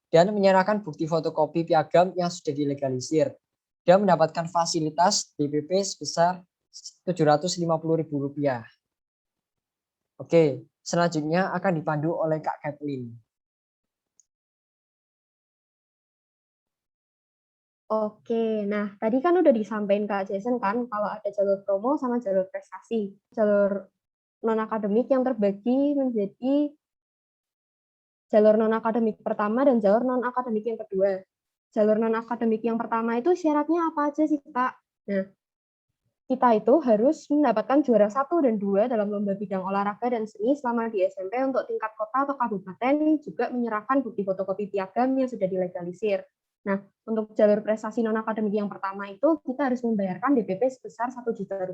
Dan menyerahkan bukti fotokopi piagam yang sudah dilegalisir. Dan mendapatkan fasilitas DPP sebesar Rp750.000. Oke, selanjutnya akan dipandu oleh Kak Kathleen. Oke, nah tadi kan udah disampaikan Kak Jason kan kalau ada jalur promo sama jalur prestasi. Jalur non-akademik yang terbagi menjadi jalur non-akademik pertama dan jalur non-akademik yang kedua. Jalur non-akademik yang pertama itu syaratnya apa aja sih Kak? Nah, kita itu harus mendapatkan juara 1 dan 2 dalam lomba bidang olahraga dan seni selama di SMP untuk tingkat kota atau kabupaten, juga menyerahkan bukti fotokopi piagam yang sudah dilegalisir. Nah, untuk jalur prestasi non-akademik yang pertama itu, kita harus membayarkan DPP sebesar Rp1 juta.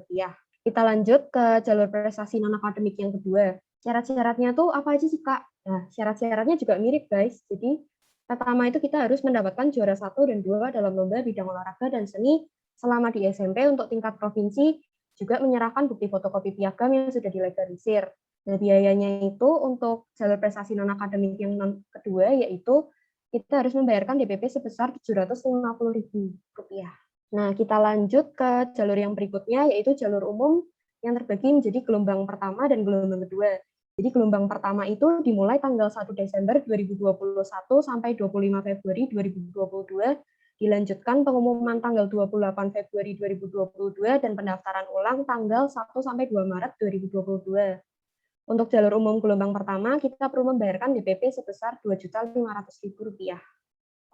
Kita lanjut ke jalur prestasi non-akademik yang kedua. Syarat-syaratnya tuh apa aja sih, Kak? Nah, syarat-syaratnya juga mirip, guys. Jadi, pertama itu kita harus mendapatkan juara 1 dan 2 dalam lomba bidang olahraga dan seni selama di SMP untuk tingkat provinsi, juga menyerahkan bukti fotokopi piagam yang sudah dilegalisir. Nah, biayanya itu untuk jalur prestasi non-akademik yang kedua, yaitu kita harus membayarkan DPP sebesar Rp750.000. Nah, kita lanjut ke jalur yang berikutnya, yaitu jalur umum yang terbagi menjadi gelombang pertama dan gelombang kedua. Jadi gelombang pertama itu dimulai tanggal 1 Desember 2021 sampai 25 Februari 2022, dilanjutkan pengumuman tanggal 28 Februari 2022 dan pendaftaran ulang tanggal 1 sampai 2 Maret 2022. Untuk jalur umum gelombang pertama, kita perlu membayarkan DPP sebesar Rp2.500.000.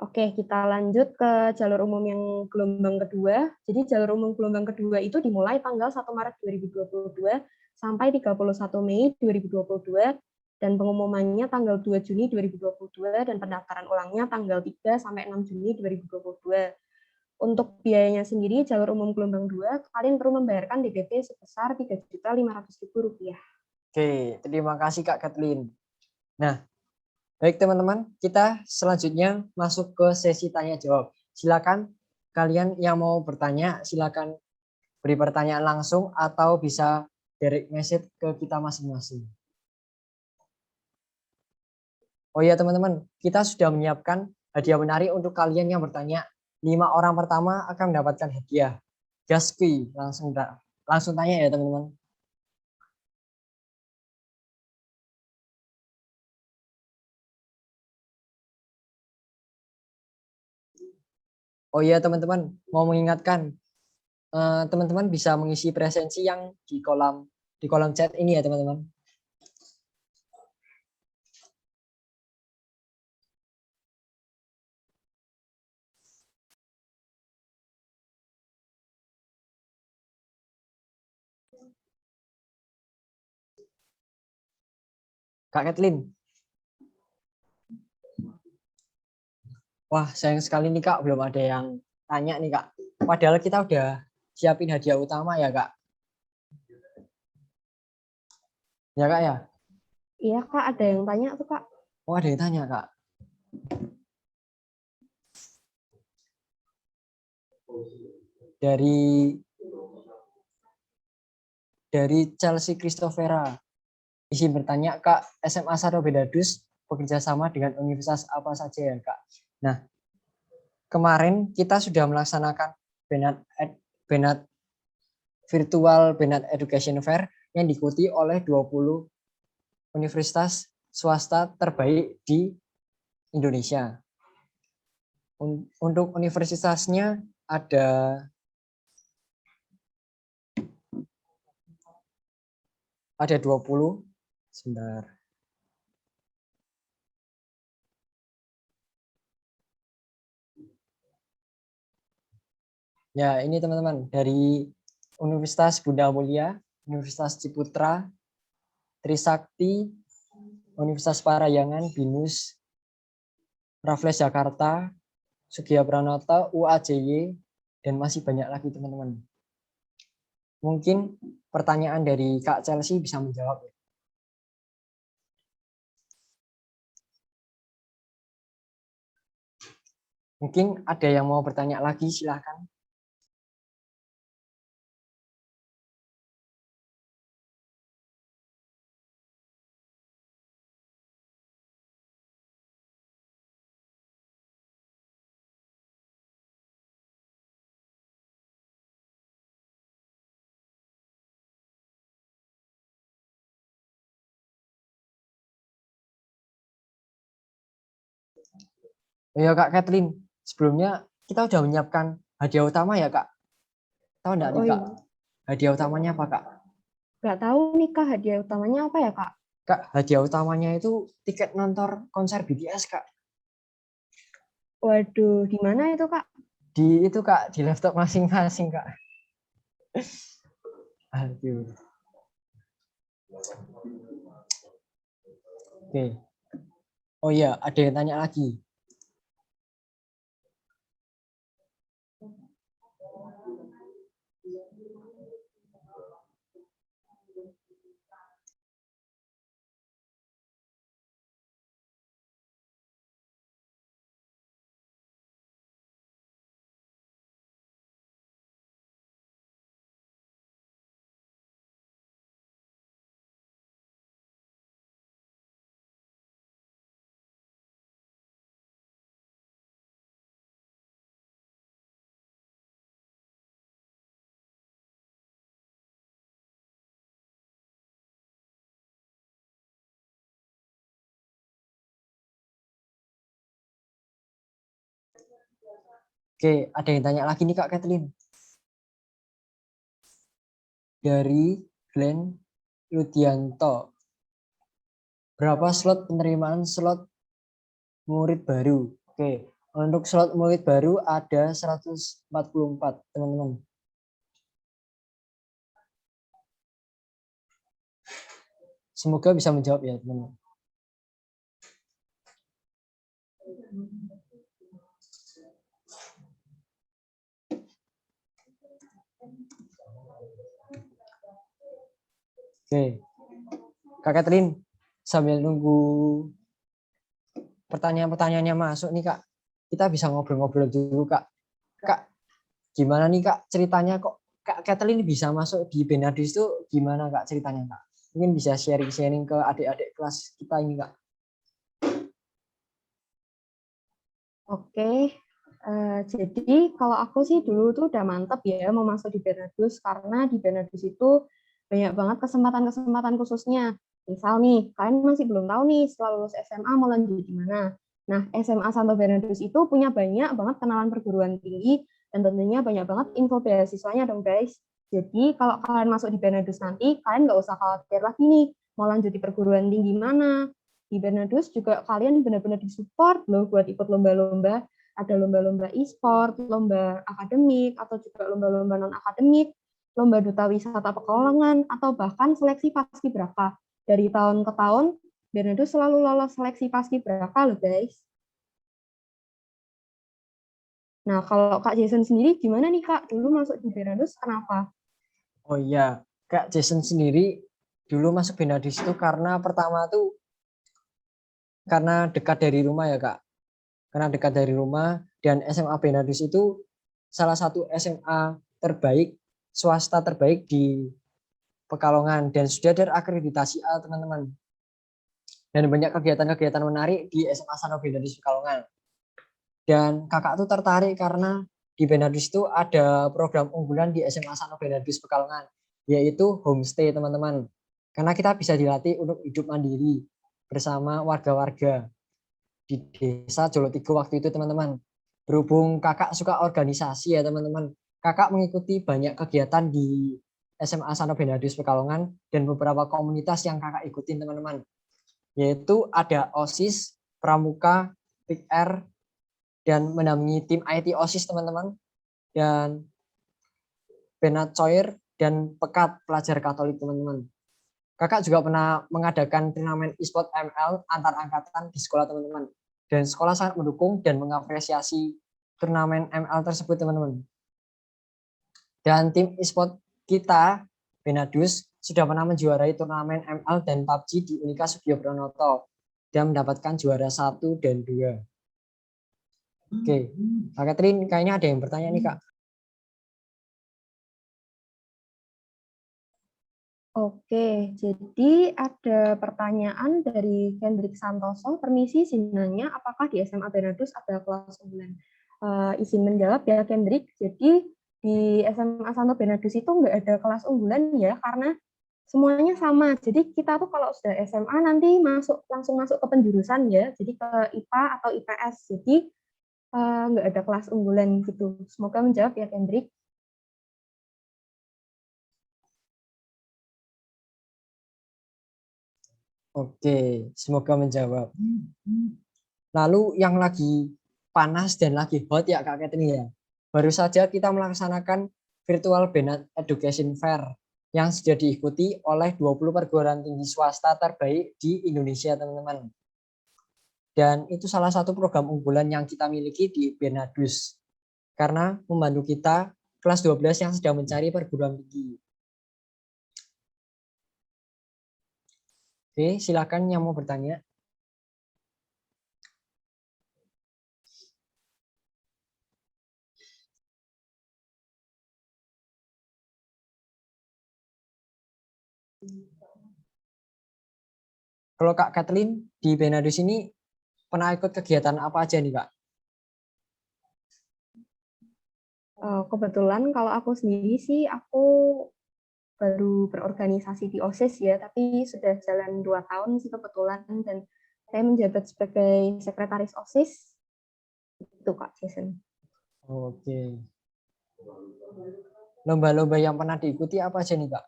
Oke, kita lanjut ke jalur umum yang gelombang kedua. Jadi jalur umum gelombang kedua itu dimulai tanggal 1 Maret 2022 sampai 31 Mei 2022, dan pengumumannya tanggal 2 Juni 2022, dan pendaftaran ulangnya tanggal 3 sampai 6 Juni 2022. Untuk biayanya sendiri, jalur umum gelombang 2, kalian perlu membayarkan DPP sebesar Rp3.500.000. Oke, terima kasih Kak Kathleen. Nah, baik teman-teman, kita selanjutnya masuk ke sesi tanya jawab. Silakan kalian yang mau bertanya, silakan beri pertanyaan langsung atau bisa direct message ke kita masing-masing. Oh ya teman-teman, kita sudah menyiapkan hadiah menarik untuk kalian yang bertanya. 5 orang pertama akan mendapatkan hadiah. Gaskui, langsung tanya ya teman-teman. Oh iya teman-teman, mau mengingatkan teman-teman bisa mengisi presensi yang di kolom chat ini ya teman-teman. Kak Kathleen. Wah, sayang sekali nih Kak, belum ada yang tanya nih Kak. Padahal kita udah siapin hadiah utama ya Kak. Ya Kak ya? Iya Kak, ada yang tanya tuh Kak. Oh, ada yang tanya Kak. Dari Chelsea Christophera. Izin bertanya Kak, SMA Saro Benadus bekerja sama dengan universitas apa saja ya Kak? Nah, kemarin kita sudah melaksanakan Benat Virtual Benat Education Fair yang diikuti oleh 20 universitas swasta terbaik di Indonesia. Untuk universitasnya ada 20. Sebentar. Ya, ini teman-teman dari Universitas Bunda Mulia, Universitas Ciputra, Trisakti, Universitas Parayangan, BINUS, Raffles Jakarta, Sugiya Pranoto, UAJY, dan masih banyak lagi teman-teman. Mungkin pertanyaan dari Kak Chelsea bisa menjawab. Mungkin ada yang mau bertanya lagi, silakan. Ya Kak Kathleen, sebelumnya kita udah menyiapkan hadiah utama ya Kak. Tahu enggak nih Kak? Hadiah utamanya apa Kak? Nggak tahu nih Kak, hadiah utamanya apa ya Kak? Kak, hadiah utamanya itu tiket nonton konser BTS Kak. Waduh, di mana itu Kak? Di itu Kak, di laptop masing-masing Kak. Aduh. Oke. Oh iya, ada yang tanya lagi. Oke, ada yang tanya lagi nih Kak Kathleen. Dari Glenn Ludianto. Berapa slot penerimaan slot murid baru? Oke, untuk slot murid baru ada 144, teman-teman. Semoga bisa menjawab ya, teman-teman. Oke, Kak Kathleen, sambil nunggu pertanyaan-pertanyaannya masuk nih Kak, kita bisa ngobrol-ngobrol dulu Kak. Kak, gimana nih Kak ceritanya kok Kak Kathleen bisa masuk di Benadus itu gimana Kak ceritanya Kak? Mungkin bisa sharing-sharing ke adik-adik kelas kita ini Kak. Oke, jadi kalau aku sih dulu tuh udah mantep ya mau masuk di Benadus karena di Benadus itu banyak banget kesempatan-kesempatan khususnya. Misal nih, kalian masih belum tahu nih setelah lulus SMA mau lanjut di mana. Nah, SMA Santo Bernardus itu punya banyak banget kenalan perguruan tinggi dan tentunya banyak banget info beasiswanya dong guys. Jadi kalau kalian masuk di Bernardus nanti, kalian nggak usah khawatir lagi nih mau lanjut di perguruan tinggi mana. Di Bernardus juga kalian benar-benar disupport loh buat ikut lomba-lomba. Ada lomba-lomba e-sport, lomba akademik, atau juga lomba-lomba non-akademik, lomba duta wisata pekalongan, atau bahkan seleksi paskibraka. Dari tahun ke tahun, Bernardus selalu lolos seleksi paskibraka loh guys. Nah, kalau Kak Jason sendiri gimana nih Kak? Dulu masuk di Bernardus kenapa? Oh iya, Kak Jason sendiri dulu masuk Bernardus itu karena pertama tuh karena dekat dari rumah ya Kak. Karena dekat dari rumah dan SMA Bernardus itu salah satu SMA terbaik, swasta terbaik di Pekalongan dan sudah terakreditasi A teman-teman. Dan banyak kegiatan-kegiatan menarik di SMA Santo Bernardus Pekalongan. Dan kakak tuh tertarik karena di Bernardus itu ada program unggulan di SMA Santo Bernardus Pekalongan, yaitu homestay teman-teman. Karena kita bisa dilatih untuk hidup mandiri bersama warga-warga di desa Jolotigo waktu itu teman-teman. Berhubung kakak suka organisasi ya teman-teman, kakak mengikuti banyak kegiatan di SMA Santo Bernardus Pekalongan dan beberapa komunitas yang kakak ikutin teman-teman. Yaitu ada OSIS, Pramuka, PIKR, dan mendampingi tim IT OSIS teman-teman, dan Benat Coir, dan Pekat Pelajar Katolik teman-teman. Kakak juga pernah mengadakan turnamen e-sport ML antar angkatan di sekolah teman-teman. Dan sekolah sangat mendukung dan mengapresiasi turnamen ML tersebut teman-teman. Dan tim e-sport kita, Bernardus, sudah pernah menjuarai turnamen ML dan PUBG di Unika Sugio Pranoto dan mendapatkan juara 1 dan 2. Oke, Kak Catherine kayaknya ada yang bertanya nih Kak. Oke, jadi ada pertanyaan dari Kendrick Santoso. Permisi, izin nanya, apakah di SMA Bernardus ada kelas unggulan? Izin menjawab ya Kendrick. Jadi di SMA Santo Bernardus itu nggak ada kelas unggulan ya, karena semuanya sama. Jadi kita tuh kalau sudah SMA nanti langsung masuk ke penjurusan ya, jadi ke IPA atau IPS. Jadi nggak ada kelas unggulan gitu. Semoga menjawab ya Kendrick. Oke, semoga menjawab. Lalu yang lagi panas dan lagi hot ya Kak Catherine ya. Baru saja kita melaksanakan Virtual Benat Education Fair yang sudah diikuti oleh 20 perguruan tinggi swasta terbaik di Indonesia teman-teman. Dan itu salah satu program unggulan yang kita miliki di Bernardus. Karena membantu kita kelas 12 yang sedang mencari perguruan tinggi. Oke, silakan yang mau bertanya. Kalau Kak Kathleen di Bernardus ini pernah ikut kegiatan apa aja nih Kak? Kebetulan kalau aku sendiri sih aku baru berorganisasi di OSIS ya, tapi sudah jalan 2 tahun sih kebetulan, dan saya menjabat sebagai sekretaris OSIS. Itu Kak Jason. Oke. Lomba-lomba yang pernah diikuti apa aja nih Kak?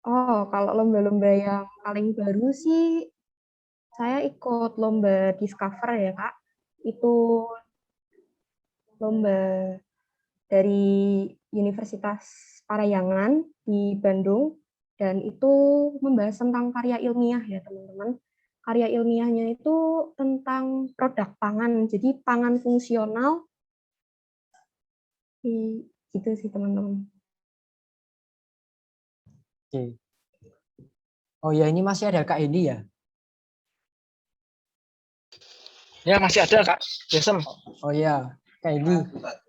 Oh, kalau lomba-lomba yang paling baru sih saya ikut lomba Discover ya Kak. Itu lomba dari Universitas Parahyangan di Bandung, dan itu membahas tentang karya ilmiah ya teman-teman. Karya ilmiahnya itu tentang produk pangan, jadi pangan fungsional. Gitu sih teman-teman. Oke. Oh ya, ini masih ada Kak Hendi ya? Ya, masih ada Kak Jason. Oh ya, Kak Hendi.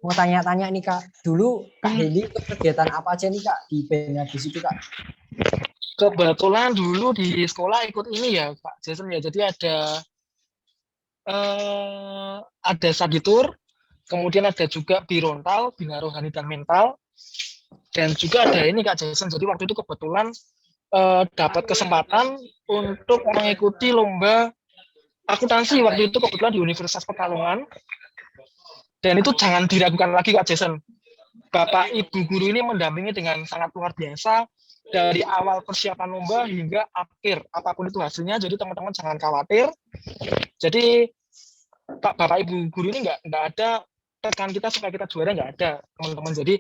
Mau tanya-tanya nih Kak. Dulu Kak Hendi ikut kegiatan apa aja nih Kak di Bernardus itu Kak? Kebetulan dulu di sekolah ikut ini ya Kak Jason ya. Jadi ada Saditur, kemudian ada juga Birontal, Bina Rohani dan Mental, dan juga ada ini Kak Jason. Jadi waktu itu kebetulan dapat kesempatan untuk mengikuti lomba akuntansi waktu itu kebetulan di Universitas Pekalongan. Dan itu jangan diragukan lagi Kak Jason. Bapak Ibu guru ini mendampingi dengan sangat luar biasa dari awal persiapan lomba hingga akhir apapun itu hasilnya. Jadi teman-teman jangan khawatir. Jadi Bapak Ibu guru ini nggak ada tekan kita supaya kita juara, nggak ada teman-teman. Jadi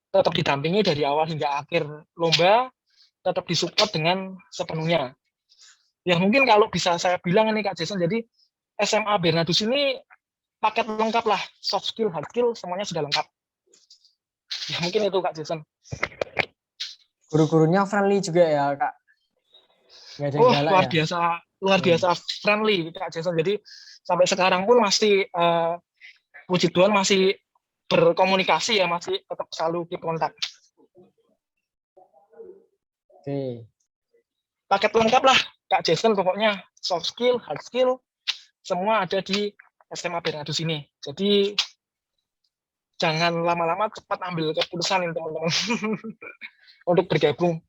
tetap didampingi dari awal hingga akhir lomba, tetap disupport dengan sepenuhnya. Ya mungkin kalau bisa saya bilang ini Kak Jason, jadi SMA Bernardus ini paket lengkap lah, soft skill, hard skill, semuanya sudah lengkap. Ya mungkin itu Kak Jason. Guru-gurunya friendly juga ya Kak? Nggak ada yang galak luar ya? biasa, luar biasa friendly Kak Jason. Jadi sampai sekarang pun masih puji Tuhan masih berkomunikasi ya, masih tetap selalu keep kontak. Oke. Paket lengkap lah Kak Jason, pokoknya soft skill, hard skill, semua ada di SMA Bernardus ini. Jadi jangan lama-lama, cepat ambil keputusan ini teman-teman untuk bergabung.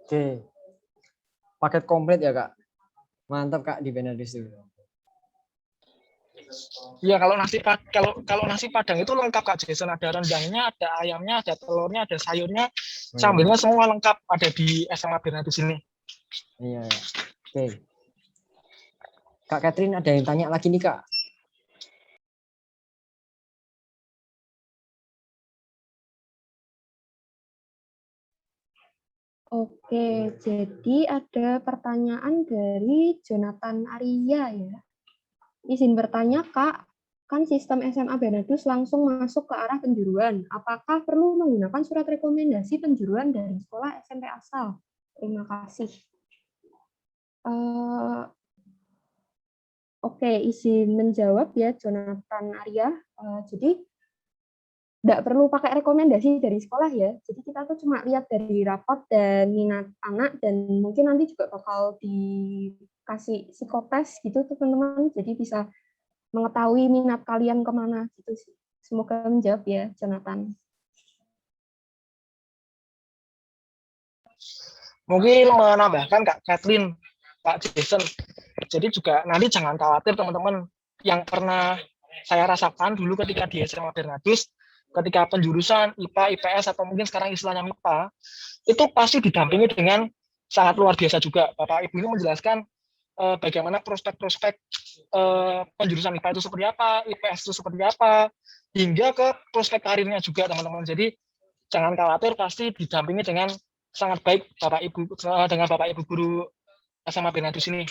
Oke. Paket komplit ya Kak? Mantap Kak di Bernardus itu. Ya kalau nasi padang itu lengkap Kak Jason, ada rendangnya, ada ayamnya, ada telurnya, ada sayurnya, sambelnya semua lengkap ada di SMA Bernardus ini. Iya. Oke. Kak Catherine ada yang tanya lagi nih Kak. Oke, jadi ada pertanyaan dari Jonathan Arya ya. Izin bertanya Kak, kan sistem SMA Bernardus langsung masuk ke arah penjuruan. Apakah perlu menggunakan surat rekomendasi penjuruan dari sekolah SMP asal? Terima kasih. Oke, izin menjawab ya Jonathan Arya. Jadi nggak perlu pakai rekomendasi dari sekolah ya. Jadi kita tuh cuma lihat dari rapot dan minat anak, dan mungkin nanti juga bakal dikasih psikotes gitu teman-teman. Jadi bisa mengetahui minat kalian kemana gitu sih. Semoga menjawab ya Jonathan. Mungkin menambahkan Kak Kathleen, Kak Jason. Jadi juga nanti jangan khawatir teman-teman, yang pernah saya rasakan dulu ketika di SMA Bernardus, ketika penjurusan IPA, IPS, atau mungkin sekarang istilahnya MIPA, itu pasti didampingi dengan sangat luar biasa juga. Bapak Ibu ini menjelaskan bagaimana prospek-prospek penjurusan IPA itu seperti apa, IPS itu seperti apa, hingga ke prospek karirnya juga teman-teman. Jadi jangan khawatir, pasti didampingi dengan sangat baik Bapak Ibu, dengan Bapak Ibu guru SMA Bernardus ini.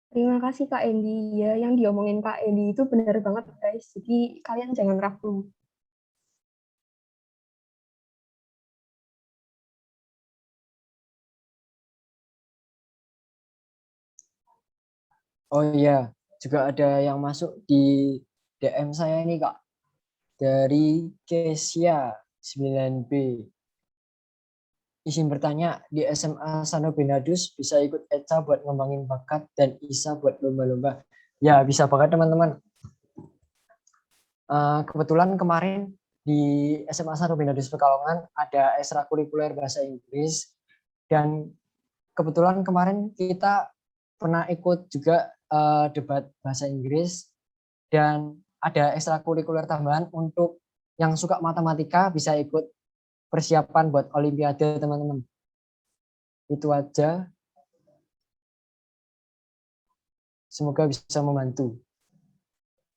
Terima kasih Kak Endi. Ya, yang diomongin Kak Endi itu benar banget guys. Jadi kalian jangan ragu. Oh iya, juga ada yang masuk di DM saya ini Kak. Dari Kesia 9B. Izin bertanya, di SMA Sano Bernardus bisa ikut ECA buat ngembangin bakat dan ISA buat lomba-lomba? Ya, bisa banget teman-teman. Kebetulan kemarin di SMA Sano Bernardus Pekalongan ada ekstrakurikuler bahasa Inggris, dan kebetulan kemarin kita pernah ikut juga debat bahasa Inggris, dan ada ekstrakurikuler tambahan untuk yang suka matematika bisa ikut persiapan buat olimpiade teman-teman. Itu aja. Semoga bisa membantu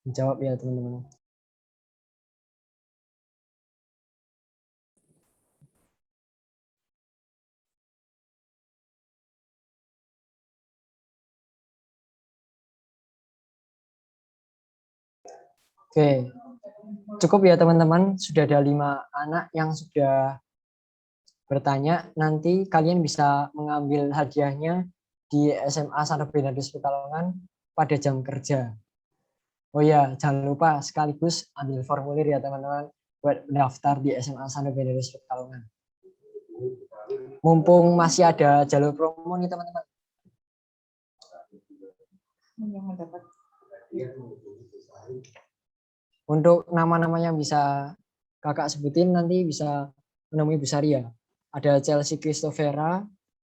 menjawab ya teman-teman. Oke, cukup ya teman-teman. Sudah ada 5 anak yang sudah bertanya. Nanti kalian bisa mengambil hadiahnya di SMA Sano Bernardus Pekalongan pada jam kerja. Oh ya, jangan lupa sekaligus ambil formulir ya teman-teman buat mendaftar di SMA Sano Bernardus Pekalongan. Mumpung masih ada jalur promo nih teman-teman. Untuk nama-namanya bisa kakak sebutin nanti bisa menemui Bu Sari ya. Ada Chelsea Christopher,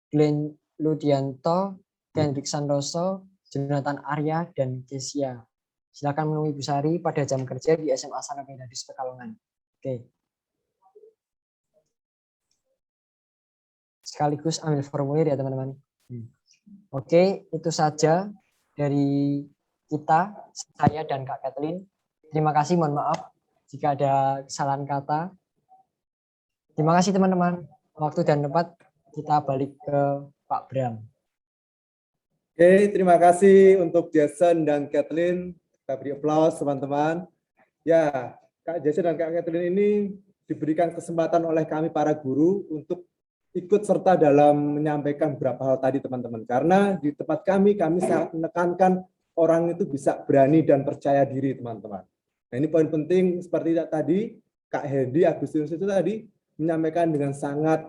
Glenn Ludianto, Kendrick Santoso, Jonathan Arya, dan Kesia. Silakan menemui Bu Sari pada jam kerja di SMA Santo Bernardus Pekalongan. Oke. Sekaligus ambil formulir ya teman-teman. Oke, itu saja dari kita, saya dan Kak Kathleen. Terima kasih, mohon maaf jika ada kesalahan kata. Terima kasih teman-teman. Waktu dan tempat kita balik ke Pak Bram. Oke, terima kasih untuk Jason dan Kathleen. Kita beri aplaus teman-teman. Ya, Kak Jason dan Kak Kathleen ini diberikan kesempatan oleh kami para guru untuk ikut serta dalam menyampaikan beberapa hal tadi teman-teman. Karena di tempat kami sangat menekankan orang itu bisa berani dan percaya diri teman-teman. Nah ini poin penting seperti tadi Kak Hendy Agustinus itu tadi menyampaikan dengan sangat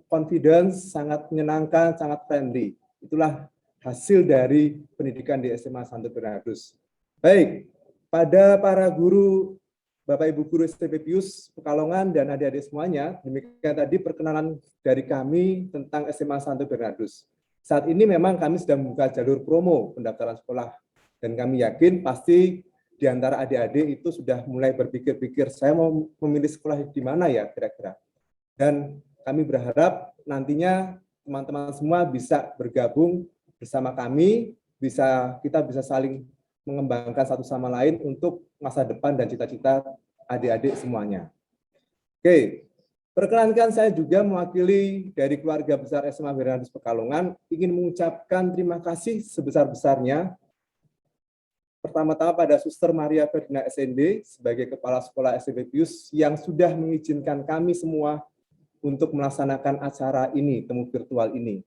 confidence, sangat menyenangkan, sangat friendly. Itulah hasil dari pendidikan di SMA Santo Bernardus. Baik, pada para guru, Bapak Ibu guru SMP Pius Pekalongan dan adik-adik semuanya, demikian tadi perkenalan dari kami tentang SMA Santo Bernardus. Saat ini memang kami sedang membuka jalur promo pendaftaran sekolah dan kami yakin pasti di antara adik-adik itu sudah mulai berpikir-pikir saya mau memilih sekolah di mana ya kira-kira. Dan kami berharap nantinya teman-teman semua bisa bergabung bersama kami, kita bisa saling mengembangkan satu sama lain untuk masa depan dan cita-cita adik-adik semuanya. Oke, perkenankan saya juga mewakili dari keluarga besar SMA Bernardus Pekalongan ingin mengucapkan terima kasih sebesar-besarnya pertama-tama pada Suster Maria Ferdina SND sebagai Kepala Sekolah SMP Pius yang sudah mengizinkan kami semua untuk melaksanakan acara ini, temu virtual ini.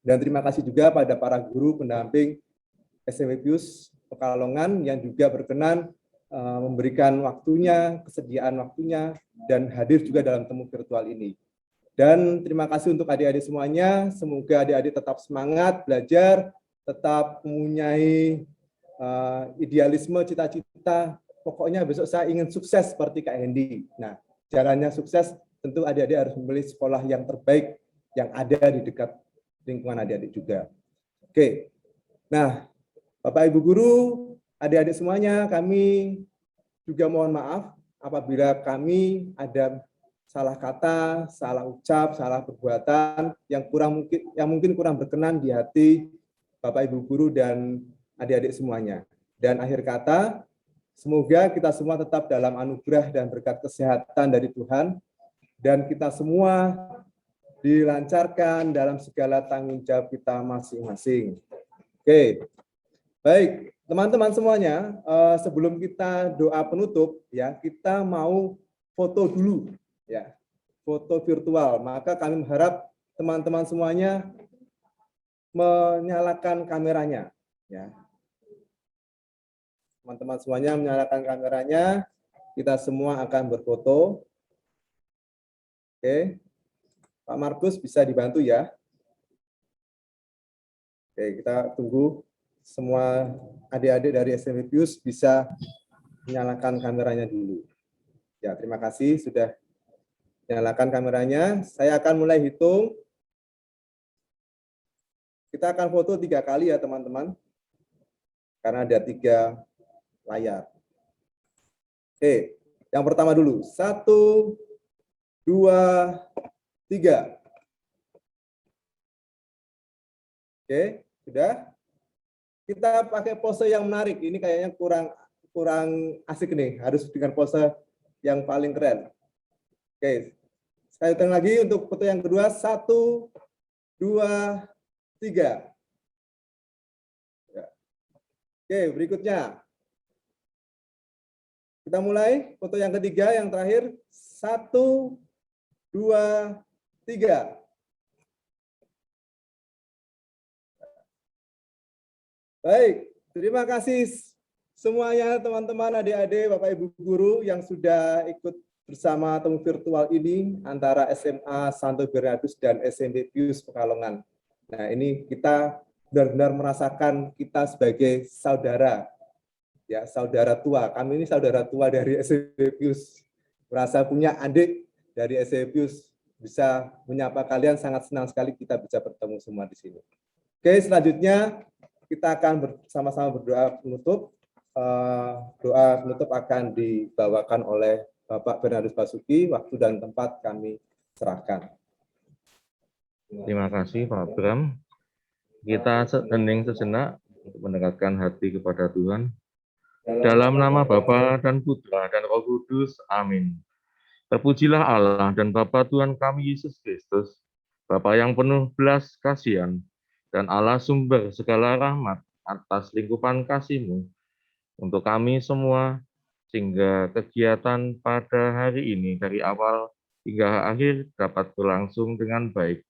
Dan terima kasih juga pada para guru pendamping SMP Pius Pekalongan yang juga berkenan memberikan waktunya, kesediaan waktunya, dan hadir juga dalam temu virtual ini. Dan terima kasih untuk adik-adik semuanya, semoga adik-adik tetap semangat belajar, tetap mempunyai idealisme, cita-cita, pokoknya besok saya ingin sukses seperti Kak Hendy. Nah, jalannya sukses tentu adik-adik harus memilih sekolah yang terbaik yang ada di dekat lingkungan adik-adik juga. Oke, nah Bapak Ibu Guru, adik-adik semuanya, kami juga mohon maaf apabila kami ada salah kata, salah ucap, salah perbuatan yang mungkin kurang berkenan di hati Bapak Ibu Guru dan adik-adik semuanya. Dan akhir kata, semoga kita semua tetap dalam anugerah dan berkat kesehatan dari Tuhan dan kita semua dilancarkan dalam segala tanggung jawab kita masing-masing. Oke. Baik, teman-teman semuanya, sebelum kita doa penutup, ya kita mau foto dulu, ya foto virtual. Maka kami berharap teman-teman semuanya menyalakan kameranya, ya. Teman-teman semuanya menyalakan kameranya, kita semua akan berfoto. Oke, Pak Markus bisa dibantu ya. Oke, kita tunggu. Semua adik-adik dari SMP Pius bisa menyalakan kameranya dulu. Ya, terima kasih sudah menyalakan kameranya. Saya akan mulai hitung. Kita akan foto 3 kali ya teman-teman. Karena ada 3 layar. Oke, yang pertama dulu. 1, 2, 3. Oke, sudah. Kita pakai pose yang menarik. Ini kayaknya kurang asik nih. Harus dengan pose yang paling keren. Oke. Saya hitung lagi untuk foto yang kedua. 1, 2, 3. Oke, berikutnya. Kita mulai foto yang ketiga, yang terakhir. 1, 2, 3. Baik, terima kasih semuanya teman-teman, adik-adik, Bapak Ibu Guru yang sudah ikut bersama temu virtual ini antara SMA Santo Bernardus dan SMP Pius Pekalongan. Nah ini kita benar-benar merasakan kita sebagai saudara, ya saudara tua. Kami ini saudara tua dari SMP Pius merasa punya adik dari SMA Pius bisa menyapa kalian. Sangat senang sekali kita bisa bertemu semua di sini. Oke, selanjutnya kita akan bersama-sama berdoa penutup. Doa penutup akan dibawakan oleh Bapak Bernardus Basuki. Waktu dan tempat kami serahkan. Terima kasih Pak Bram. Kita hening sejenak untuk mendekatkan hati kepada Tuhan. Dalam nama Bapa dan Putra dan Roh Kudus. Amin. Terpujilah Allah dan Bapa Tuhan kami Yesus Kristus, Bapa yang penuh belas kasihan, dan Allah sumber segala rahmat atas lingkupan kasih-Mu untuk kami semua, sehingga kegiatan pada hari ini dari awal hingga akhir dapat berlangsung dengan baik.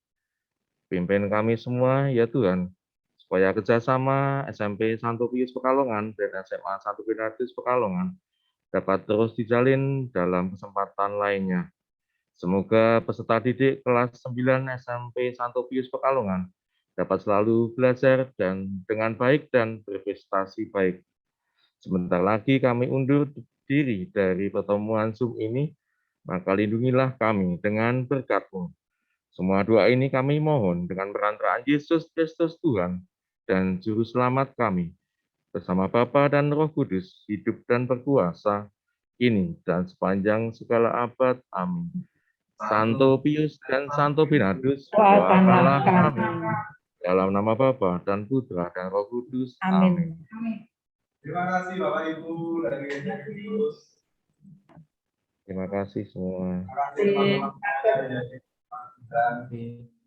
Pimpin kami semua, ya Tuhan, supaya kerjasama SMP Santo Pius Pekalongan dan SMA Santo Bernardus Pekalongan dapat terus dijalin dalam kesempatan lainnya. Semoga peserta didik kelas 9 SMP Santo Pius Pekalongan dapat selalu belajar dan dengan baik dan berprestasi baik. Sebentar lagi kami undur diri dari pertemuan Zoom ini, maka lindungilah kami dengan berkat-Mu. Semua doa ini kami mohon dengan perantaraan Yesus Kristus Tuhan dan Juru Selamat kami, bersama Bapa dan Roh Kudus, hidup dan berkuasa, kini dan sepanjang segala abad. Amin. Santo Pius dan Santo Bernardus, doakanlah kami. Dalam nama Bapa dan Putra dan Roh Kudus. Amin. Terima kasih Bapak Ibu dari Pius. Terima kasih semua.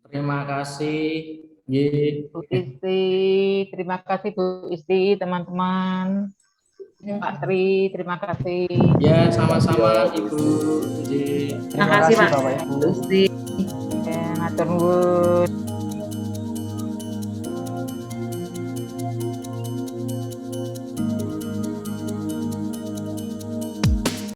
Terima kasih Bu Isti, terima kasih Bu Isti, teman-teman. Pak Tri, terima kasih. Ya, sama-sama Ibu. Terima kasih Pak Isti. Ngatur nuwun.